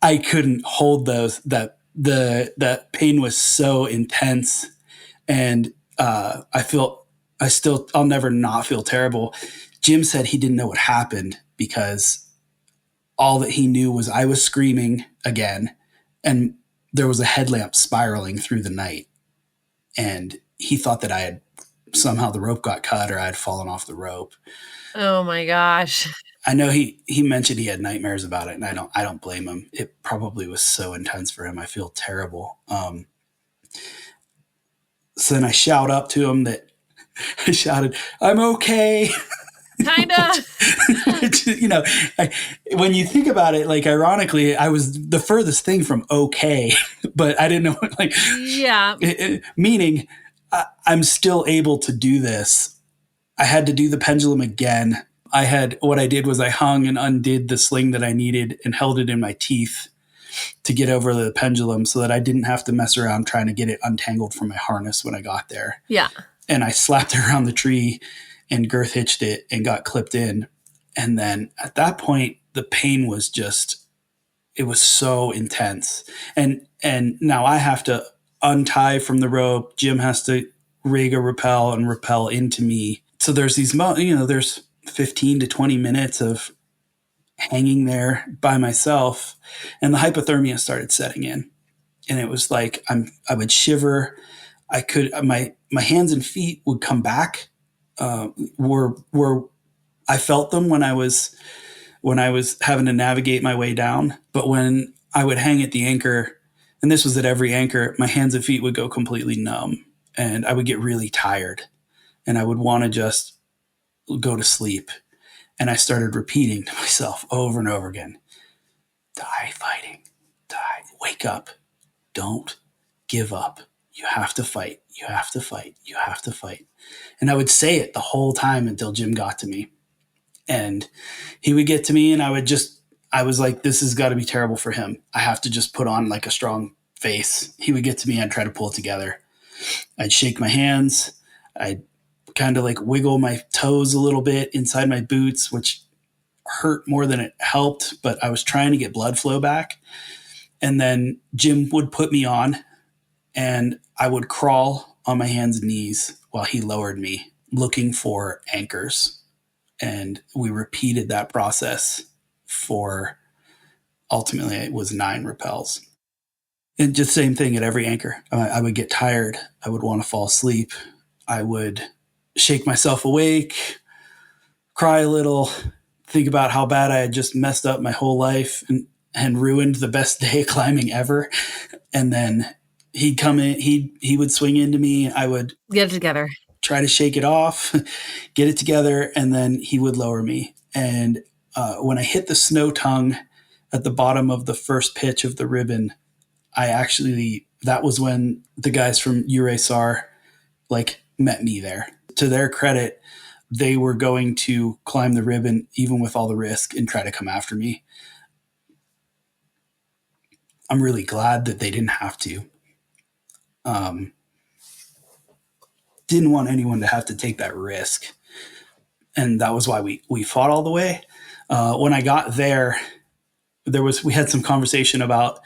I couldn't hold those. That pain was so intense, and I'll never not feel terrible. Jim said he didn't know what happened because all that he knew was I was screaming again, and there was a headlamp spiraling through the night, and he thought that somehow the rope got cut or I had fallen off the rope. Oh my gosh. I know he mentioned he had nightmares about it, and I don't blame him. It probably was so intense for him. I feel terrible. So then I shout up to him that I shouted, "I'm okay." Kinda. When you think about it, like ironically, I was the furthest thing from okay, but I didn't know Yeah. Meaning I'm still able to do this. I had to do the pendulum again. What I did was I hung and undid the sling that I needed and held it in my teeth to get over the pendulum so that I didn't have to mess around trying to get it untangled from my harness when I got there. Yeah. And I slapped it around the tree and girth hitched it and got clipped in. And then at that point, the pain was it was so intense. And now I have to untie from the rope. Jim has to rig a rappel and rappel into me. So there's there's 15 to 20 minutes of hanging there by myself, and the hypothermia started setting in. And it was like I would shiver. My hands and feet would come back. Were I felt them when I was having to navigate my way down, but when I would hang at the anchor, and this was at every anchor, my hands and feet would go completely numb, and I would get really tired, and I would want to just go to sleep. And I started repeating to myself over and over again, "Die fighting, die, wake up, don't give up. You have to fight, you have to fight, you have to fight." And I would say it the whole time until Jim got to me. And he would get to me and I was like, this has got to be terrible for him. I have to just put on like a strong face. He would get to me and I'd try to pull it together. I'd shake my hands. I'd kind of like wiggle my toes a little bit inside my boots, which hurt more than it helped, but I was trying to get blood flow back. And then Jim would put me on and I would crawl on my hands and knees while he lowered me looking for anchors. And we repeated that process for ultimately it was 9 rappels. And just same thing at every anchor. I would get tired. I would want to fall asleep. I would shake myself awake, cry a little, think about how bad I had just messed up my whole life and ruined the best day of climbing ever. And then he'd come in, he would swing into me. I would get it together, try to shake it off, get it together, and then he would lower me. And when I hit the snow tongue at the bottom of the first pitch of the ribbon, that was when the guys from URASAR met me there. To their credit, they were going to climb the ribbon even with all the risk and try to come after me. I'm really glad that they didn't have to. didn't want anyone to have to take that risk. And that was why we fought all the way. When I got there, we had some conversation about,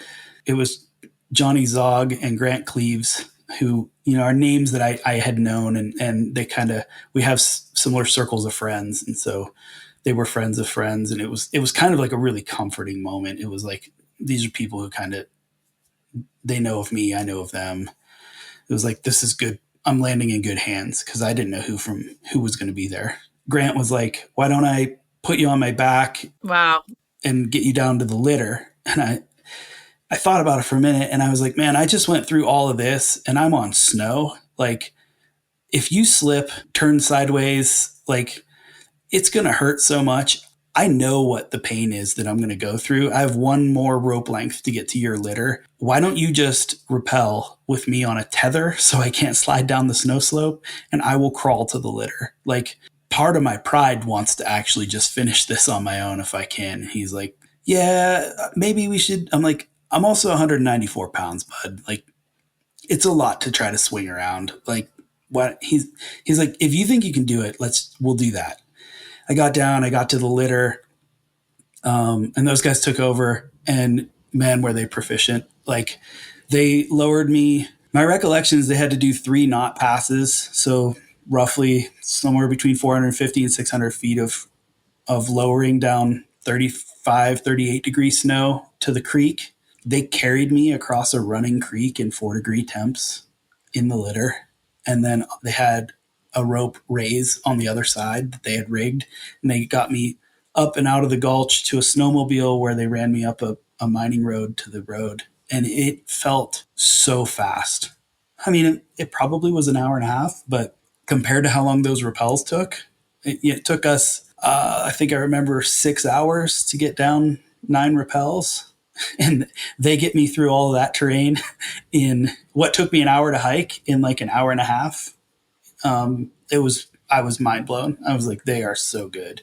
it was Johnny Zog and Grant Cleaves, who, are names that I had known, and they we have similar circles of friends. And so they were friends of friends. And it was kind of like a really comforting moment. It was like, these are people who they know of me, I know of them. It was like, this is good. I'm landing in good hands, because I didn't know who was going to be there. Grant was like, why don't I put you on my back? Wow. And get you down to the litter. And I thought about it for a minute, and I was like, man, I just went through all of this and I'm on snow. Like, if you slip, turn sideways, like, it's going to hurt so much. I know what the pain is that I'm going to go through. I have one more rope length to get to your litter. Why don't you just rappel with me on a tether so I can't slide down the snow slope, and I will crawl to the litter? Like, part of my pride wants to actually just finish this on my own if I can. He's like, yeah, maybe we should. I'm like, I'm also 194 pounds, bud. Like, it's a lot to try to swing around. Like, what he's like, if you think you can do it, we'll do that. I got down, I got to the litter, and those guys took over, and man, were they proficient. Like, they lowered me. My recollection is they had to do 3 knot passes. So roughly somewhere between 450 and 600 feet of lowering down 35, 38 degree snow to the creek. They carried me across a running creek in 4-degree temps in the litter. And then they had a rope raise on the other side that they had rigged. And they got me up and out of the gulch to a snowmobile where they ran me up a mining road to the road. And it felt so fast. I mean, it probably was an hour and a half, but compared to how long those rappels took, it took us, I think I remember 6 hours to get down 9 rappels. And they get me through all of that terrain in what took me an hour to hike in like an hour and a half. I was mind blown. I was like, they are so good.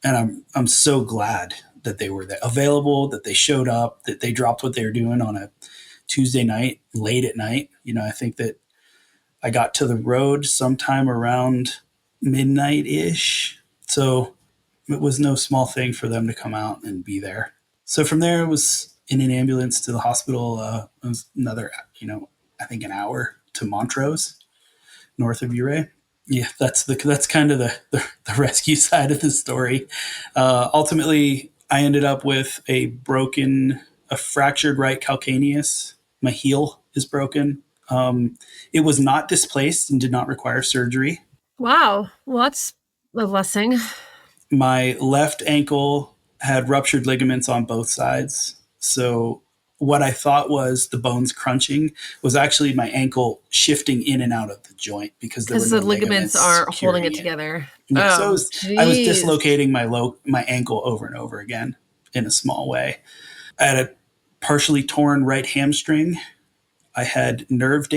And I'm so glad that they were there, available, that they showed up, that they dropped what they were doing on a Tuesday night, late at night. I think that I got to the road sometime around midnight-ish. So it was no small thing for them to come out and be there. So from there, it was in an ambulance to the hospital. It was another, I think an hour to Montrose, north of Ouray. Yeah, that's kind of the rescue side of the story. Ultimately, I ended up with a fractured right calcaneus. My heel is broken. It was not displaced and did not require surgery. Wow. Well, that's a blessing. My left ankle had ruptured ligaments on both sides. So what I thought was the bones crunching was actually my ankle shifting in and out of the joint because the ligaments are holding it together. Yeah, so I was dislocating my ankle over and over again in a small way. I had a partially torn right hamstring. I had left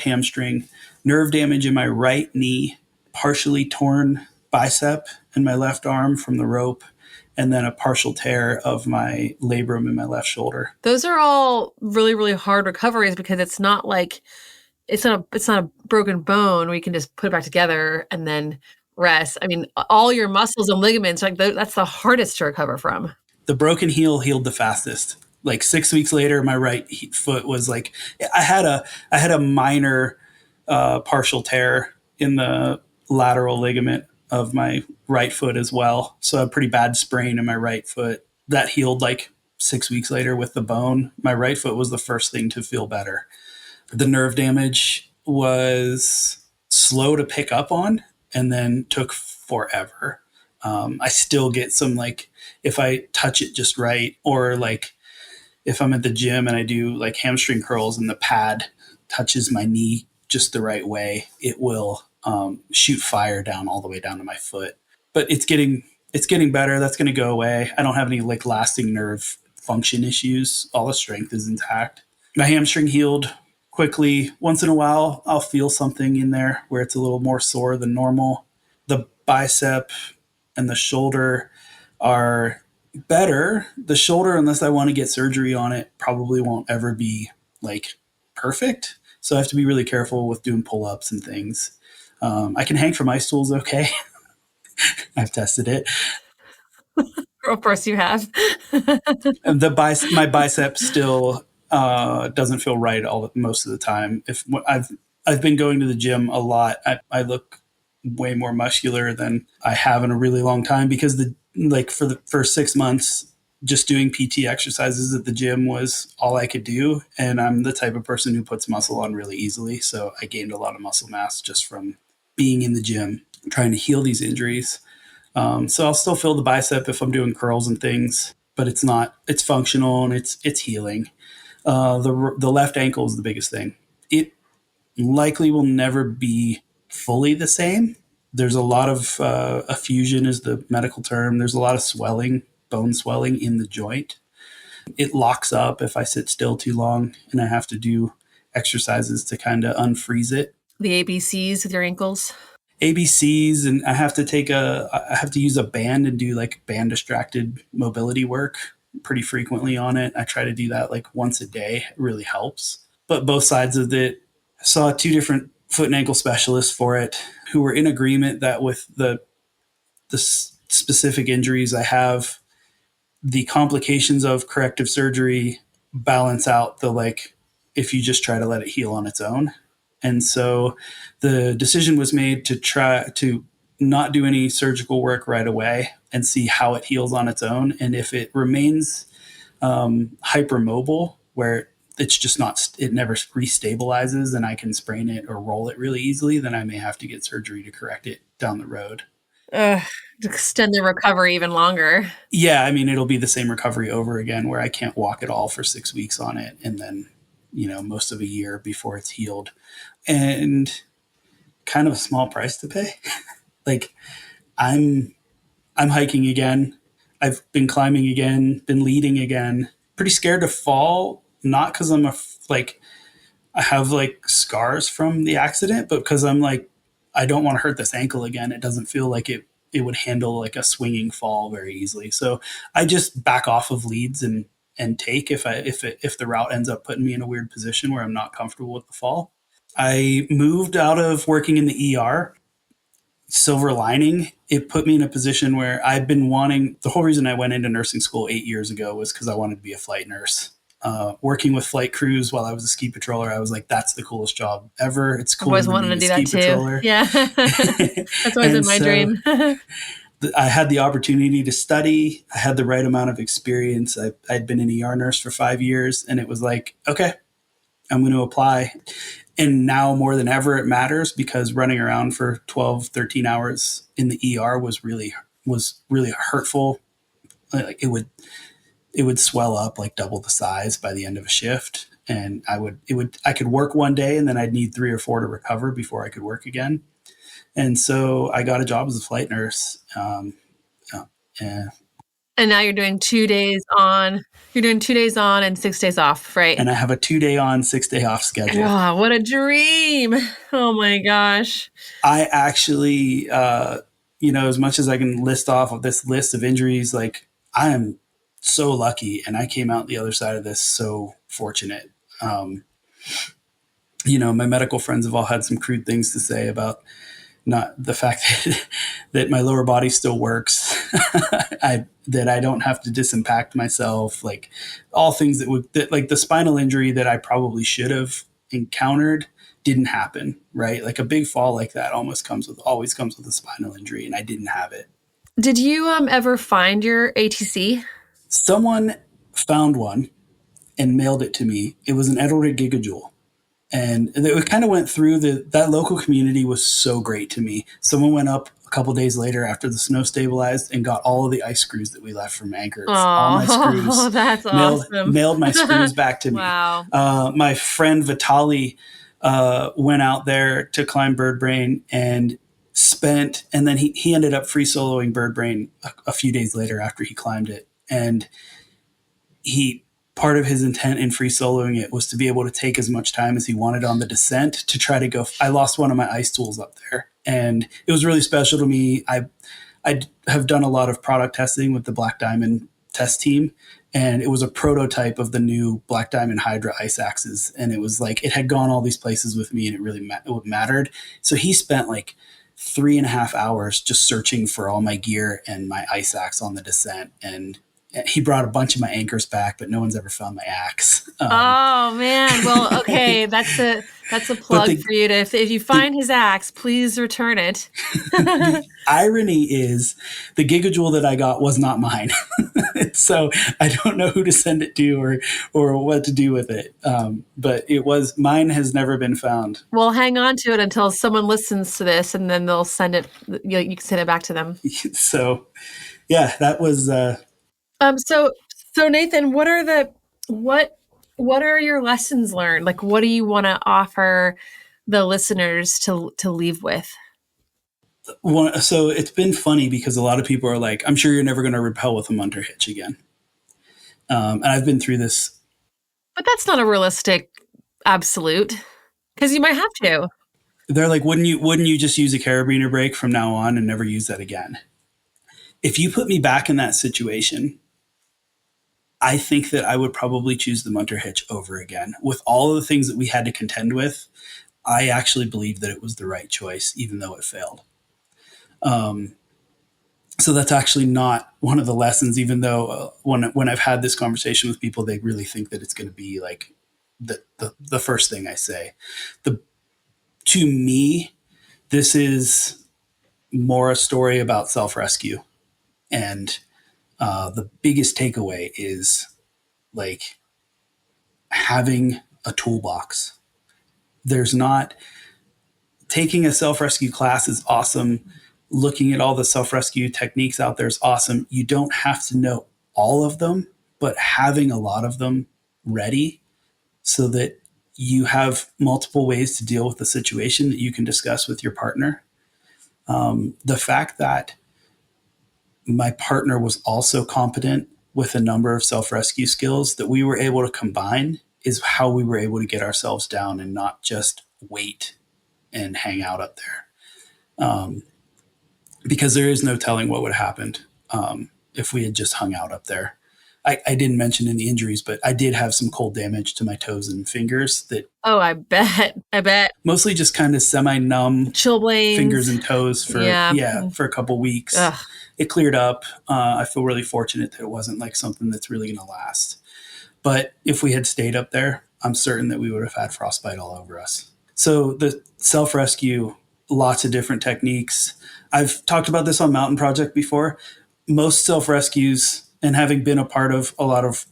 hamstring, nerve damage in my right knee, partially torn bicep in my left arm from the rope, and then a partial tear of my labrum in my left shoulder. Those are all really, really hard recoveries because it's not a broken bone where you can just put it back together and then rest. I mean, all your muscles and ligaments, that's the hardest to recover from. The broken heel healed the fastest. Like 6 weeks later, my right foot was like, I had a minor partial tear in the lateral ligament of my right foot as well. So a pretty bad sprain in my right foot that healed like 6 weeks later with the bone. My right foot was the first thing to feel better. The nerve damage was slow to pick up on and then took forever. I still get some, like, if I touch it just right, or like if I'm at the gym and I do like hamstring curls and the pad touches my knee just the right way, it will shoot fire down all the way down to my foot. But it's getting better. That's going to go away. I don't have any like lasting nerve function issues. All the strength is intact. My hamstring healed quickly. Once in a while, I'll feel something in there where it's a little more sore than normal. The bicep and the shoulder are better. The shoulder, unless I want to get surgery on it, probably won't ever be like perfect. So I have to be really careful with doing pull-ups and things. I can hang from ice tools okay. I've tested it. Of course you have. My bicep still doesn't feel right most of the time. If I've been going to the gym a lot, I look way more muscular than I have in a really long time because for the first 6 months, just doing PT exercises at the gym was all I could do. And I'm the type of person who puts muscle on really easily. So I gained a lot of muscle mass just from being in the gym, trying to heal these injuries. So I'll still feel the bicep if I'm doing curls and things, but it's functional and it's healing. The left ankle is the biggest thing. It likely will never be fully the same. There's a lot of effusion is the medical term. There's a lot of swelling, bone swelling in the joint. It locks up if I sit still too long and I have to do exercises to kind of unfreeze it. The ABCs with your ankles. ABCs, and I have to use a band and do like band distracted mobility work pretty frequently on it. I try to do that like once a day. It really helps. But both sides of it, I saw 2 different foot and ankle specialists for it who were in agreement that with the specific injuries I have, the complications of corrective surgery balance out if you just try to let it heal on its own. And so the decision was made to try to not do any surgical work right away and see how it heals on its own. And if it remains hypermobile, where it's just it never restabilizes and I can sprain it or roll it really easily, then I may have to get surgery to correct it down the road. To extend the recovery even longer. Yeah, I mean, it'll be the same recovery over again where I can't walk at all for 6 weeks on it and then, most of a year before it's healed. And kind of a small price to pay. Like I'm hiking again. I've been climbing again, been leading again. Pretty scared to fall, not because I have scars from the accident, but because I don't want to hurt this ankle again. It doesn't feel like it would handle like a swinging fall very easily. So I just back off of leads and take if the route ends up putting me in a weird position where I'm not comfortable with the fall. I moved out of working in the ER. Silver lining, it put me in a position where I've been wanting. The whole reason I went into nursing school 8 years ago was because I wanted to be a flight nurse. Working with flight crews while I was a ski patroller, I was like, that's the coolest job ever. It's cool. I've always wanted to do that too. Patroller. Yeah. That's always been my dream. I had the opportunity to study. I had the right amount of experience. I'd been an ER nurse for 5 years, and it was like, okay, I'm going to apply. And now more than ever, it matters because running around for 12, 13 hours in the ER was really hurtful. Like it would swell up like double the size by the end of a shift. And I could work one day and then I'd need 3 or 4 to recover before I could work again. And so I got a job as a flight nurse. And now you're doing 2 days on. You're doing 2 days on and 6 days off, right? And I have a 2-day on, 6-day off schedule. Oh, what a dream. Oh my gosh. I actually, as much as I can list off of this list of injuries, I am so lucky and I came out the other side of this so fortunate. My medical friends have all had some crude things to say about not the fact that my lower body still works, that I don't have to disimpact myself, like all things that like the spinal injury that I probably should have encountered didn't happen, right? Like a big fall like that always comes with a spinal injury, and I didn't have it. Did you ever find your ATC? Someone found one and mailed it to me. It was an Edelrid Gigajoule. And it kind of went through that local community was so great to me. Someone went up a couple days later after the snow stabilized and got all of the ice screws that we left from anchors. All my screws. Oh, that's awesome. Mailed my screws back to me. Wow. My friend Vitali went out there to climb Bird Brain and then he ended up free soloing Bird Brain a few days later after he climbed it. And part of his intent in free soloing it was to be able to take as much time as he wanted on the descent to try to go. I lost one of my ice tools up there, and it was really special to me. I have done a lot of product testing with the Black Diamond test team, and it was a prototype of the new Black Diamond Hydra ice axes. And it was like, it had gone all these places with me and it really mattered. So he spent like 3.5 hours just searching for all my gear and my ice axe on the descent. And he brought a bunch of my anchors back, but no one's ever found my axe. Oh man. Well, okay. That's a plug for you to, if you find his axe, please return it. The irony is the Gigajoule that I got was not mine. So I don't know who to send it to or what to do with it. But mine has never been found. Well, hang on to it until someone listens to this and then they'll send it, you can send it back to them. So yeah, that was, so Nathan, what are your lessons learned? Like, what do you want to offer the listeners to leave with? So it's been funny because a lot of people are like, I'm sure you're never going to rappel with a munter hitch again. And I've been through this. But that's not a realistic absolute, because you might have to. They're like, wouldn't you just use a carabiner brake from now on and never use that again? If you put me back in that situation, I think that I would probably choose the munter hitch over again. With all of the things that we had to contend with, I actually believe that it was the right choice, even though it failed. So that's actually not one of the lessons, even though when I've had this conversation with people, they really think that it's going to be like the first thing I say. To me, this is more a story about self-rescue. And the biggest takeaway is like having a toolbox. There's not taking a self-rescue class is awesome. Looking at all the self-rescue techniques out there is awesome. You don't have to know all of them, but having a lot of them ready so that you have multiple ways to deal with the situation that you can discuss with your partner. The fact that my partner was also competent with a number of self-rescue skills that we were able to combine is how we were able to get ourselves down and not just wait and hang out up there. Because there is no telling what would have happened if we had just hung out up there. I didn't mention any injuries, but I did have some cold damage to my toes and fingers that. Oh, I bet. Mostly just kind of semi-numb chilblains, fingers and toes for a couple weeks. Ugh. It cleared up. I feel really fortunate that it wasn't like something that's really going to last. But if we had stayed up there, I'm certain that we would have had frostbite all over us. So the self-rescue, lots of different techniques. I've talked about this on Mountain Project before. Most self-rescues, and having been a part of a lot of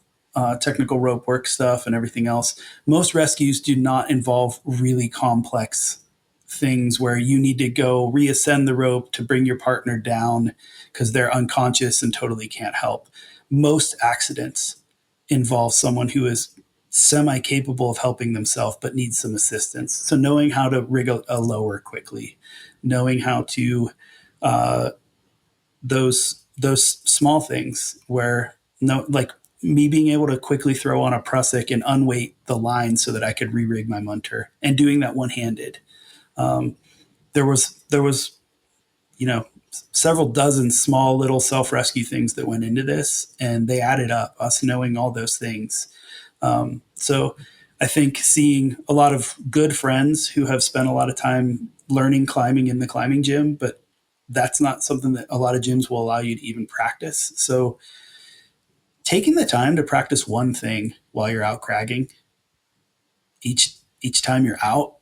technical rope work stuff and everything else, most rescues do not involve really complex things where you need to go reascend the rope to bring your partner down because they're unconscious and totally can't help. Most accidents involve someone who is semi-capable of helping themselves but needs some assistance. So knowing how to rig a lower quickly, knowing how to those small things where like me being able to quickly throw on a prusik and unweight the line so that I could re-rig my munter and doing that one-handed. There was, several dozen small little self-rescue things that went into this, and they added up, us knowing all those things. So I think seeing a lot of good friends who have spent a lot of time learning climbing in the climbing gym, but that's not something that a lot of gyms will allow you to even practice. So taking the time to practice one thing while you're out cragging each time you're out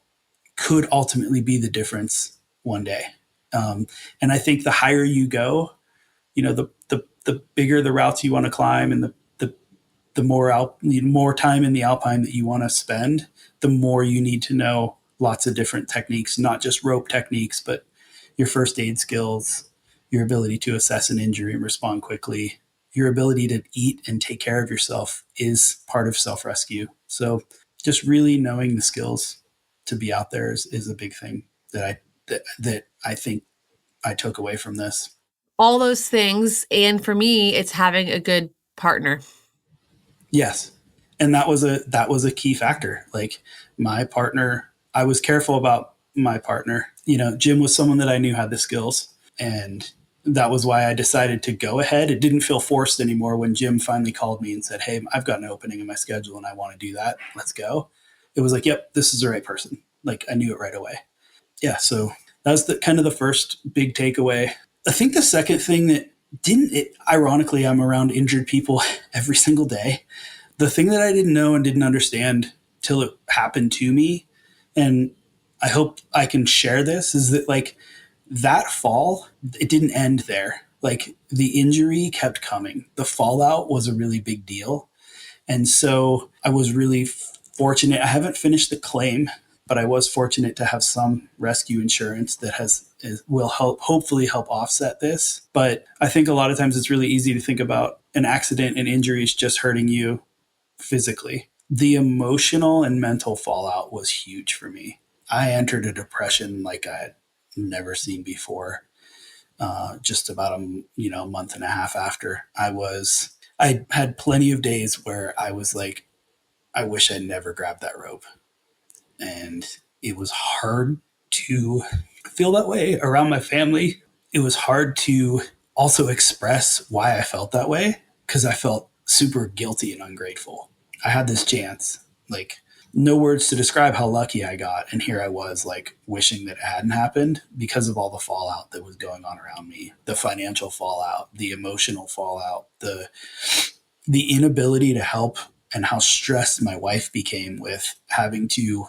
could ultimately be the difference one day. And I think the higher you go, the bigger the routes you want to climb and the more time in the alpine that you want to spend, the more you need to know lots of different techniques, not just rope techniques, but your first aid skills, your ability to assess an injury and respond quickly, your ability to eat and take care of yourself is part of self-rescue. So just really knowing the skills to be out there is a big thing that I think I took away from this. All those things. And for me, it's having a good partner. Yes. And that was a key factor. Like my partner, I was careful about my partner. Jim was someone that I knew had the skills, and that was why I decided to go ahead. It didn't feel forced anymore when Jim finally called me and said, "Hey, I've got an opening in my schedule and I want to do that. Let's go." It was like, "Yep, this is the right person." Like I knew it right away. Yeah. So that was the kind of the first big takeaway. I think the second thing that ironically, I'm around injured people every single day. The thing that I didn't know and didn't understand till it happened to me, and I hope I can share this, is that like that fall, it didn't end there. Like the injury kept coming. The fallout was a really big deal. And so I was really fortunate. I haven't finished the claim, but I was fortunate to have some rescue insurance that will hopefully help offset this. But I think a lot of times it's really easy to think about an accident and injuries just hurting you physically. The emotional and mental fallout was huge for me. I entered a depression like I had never seen before. Just about a month and a half after I had plenty of days where I was like, I wish I'd never grabbed that rope. And it was hard to feel that way around my family. It was hard to also express why I felt that way because I felt super guilty and ungrateful. I had this chance, like no words to describe how lucky I got. And here I was like wishing that it hadn't happened because of all the fallout that was going on around me, the financial fallout, the emotional fallout, the inability to help, and how stressed my wife became with having to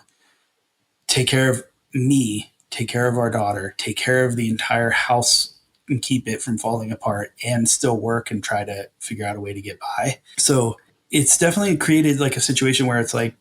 take care of me, take care of our daughter, take care of the entire house and keep it from falling apart and still work and try to figure out a way to get by. So it's definitely created like a situation where it's like,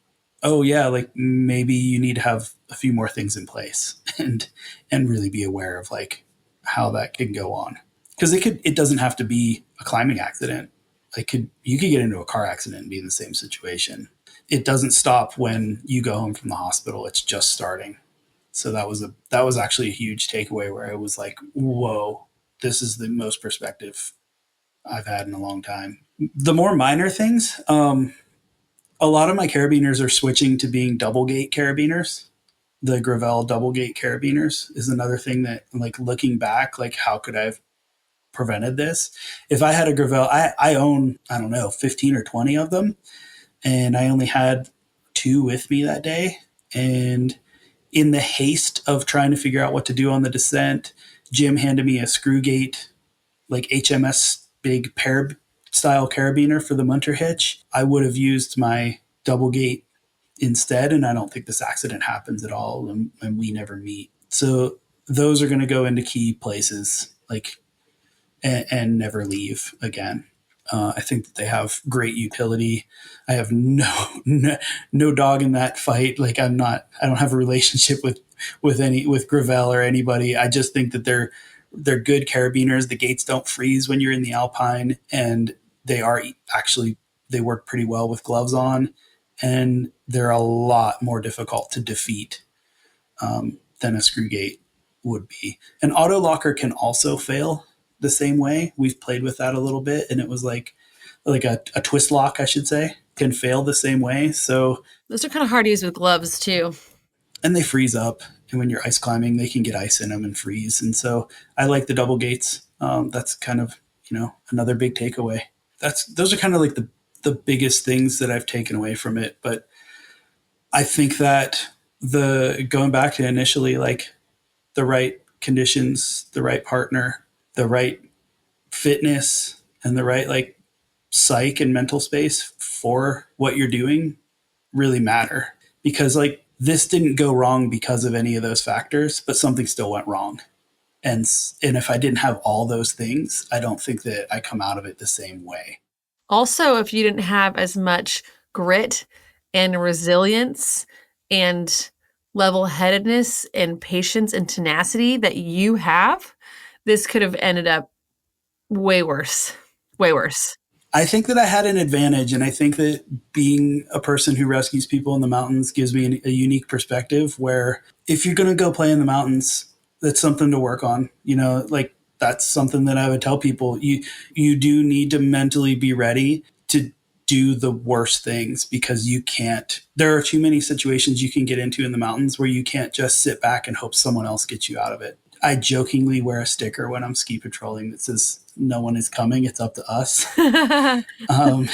oh yeah, like maybe you need to have a few more things in place and really be aware of like how that can go on. Because it doesn't have to be a climbing accident. You could get into a car accident and be in the same situation. It doesn't stop when you go home from the hospital. It's just starting. So that was actually a huge takeaway where I was like, whoa, this is the most perspective I've had in a long time. The more minor things, a lot of my carabiners are switching to being double gate carabiners. The Gravel double gate carabiners is another thing that, like, looking back, like how could I have prevented this? If I had a Gravel, I own, I don't know, 15 or 20 of them. And I only had 2 with me that day. And in the haste of trying to figure out what to do on the descent, Jim handed me a screw gate, like HMS big pair style carabiner for the Munter hitch. I would have used my double gate instead. And I don't think this accident happens at all. And we never meet. So those are going to go into key places, like, and never leave again. I think that they have great utility. I have no dog in that fight. Like I don't have a relationship with Gravel or anybody. I just think that they're good carabiners. The gates don't freeze when you're in the Alpine, and they work pretty well with gloves on, and they're a lot more difficult to defeat than a screw gate would be. An auto locker can also fail the same way. We've played with that a little bit, and it was like a twist lock, I should say, can fail the same way. So those are kind of hard to use with gloves too. And they freeze up. And when you're ice climbing, they can get ice in them and freeze. And so I like the double gates. That's kind of, another big takeaway. Those are kind of like the biggest things that I've taken away from it. But I think that going back to initially, like the right conditions, the right partner, the right fitness, and the right like psych and mental space for what you're doing really matter. Because like this didn't go wrong because of any of those factors, but something still went wrong. And if I didn't have all those things, I don't think that I come out of it the same way. Also, if you didn't have as much grit and resilience and level-headedness and patience and tenacity that you have, this could have ended up way worse. Way worse. I think that I had an advantage, and I think that being a person who rescues people in the mountains gives me a unique perspective where if you're going to go play in the mountains, that's something to work on. Like that's something that I would tell people. You do need to mentally be ready to do the worst things because there are too many situations you can get into in the mountains where you can't just sit back and hope someone else gets you out of it. I jokingly wear a sticker when I'm ski patrolling that says, "No one is coming. It's up to us." um,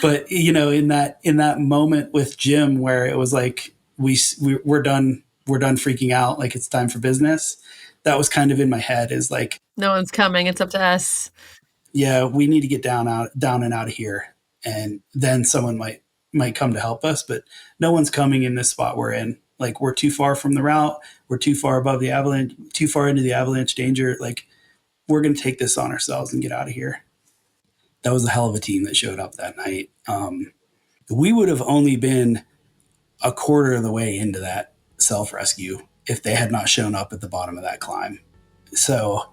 but in that moment with Jim, where it was like we're done freaking out, like it's time for business. That was kind of in my head, is like, no one's coming. It's up to us. Yeah, we need to get down and out of here, and then someone might come to help us. But no one's coming in this spot we're in. Like, we're too far from the route. We're too far above the avalanche, too far into the avalanche danger. Like, we're going to take this on ourselves and get out of here. That was a hell of a team that showed up that night. We would have only been a quarter of the way into that self-rescue if they had not shown up at the bottom of that climb. So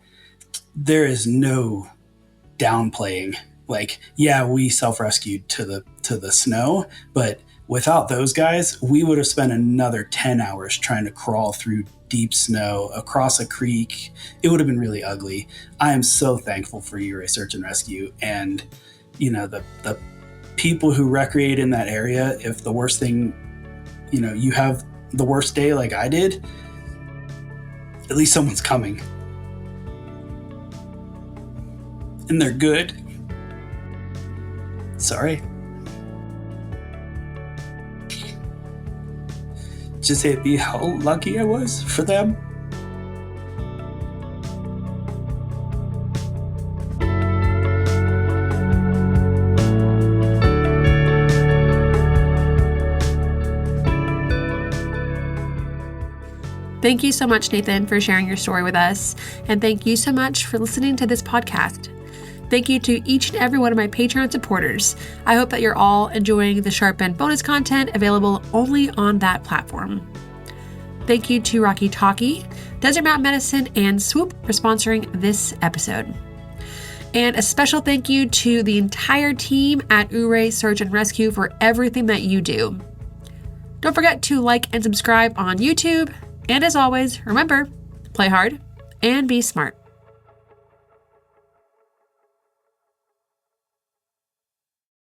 there is no downplaying. Like, yeah, we self-rescued to the snow, but without those guys, we would have spent another 10 hours trying to crawl through deep snow across a creek. It would have been really ugly. I am so thankful for E-Ray Search and Rescue, and the people who recreate in that area. If the worst thing, you have the worst day like I did, at least someone's coming. And they're good. Sorry. Just hit me how lucky I was for them. Thank you so much, Nathan, for sharing your story with us. And thank you so much for listening to this podcast. Thank you to each and every one of my Patreon supporters. I hope that you're all enjoying the Sharp Bend bonus content available only on that platform. Thank you to Rocky Talkie, Desert Mountain Medicine, and Swoop for sponsoring this episode. And a special thank you to the entire team at E-Ray Search and Rescue for everything that you do. Don't forget to like and subscribe on YouTube. And as always, remember, play hard and be smart.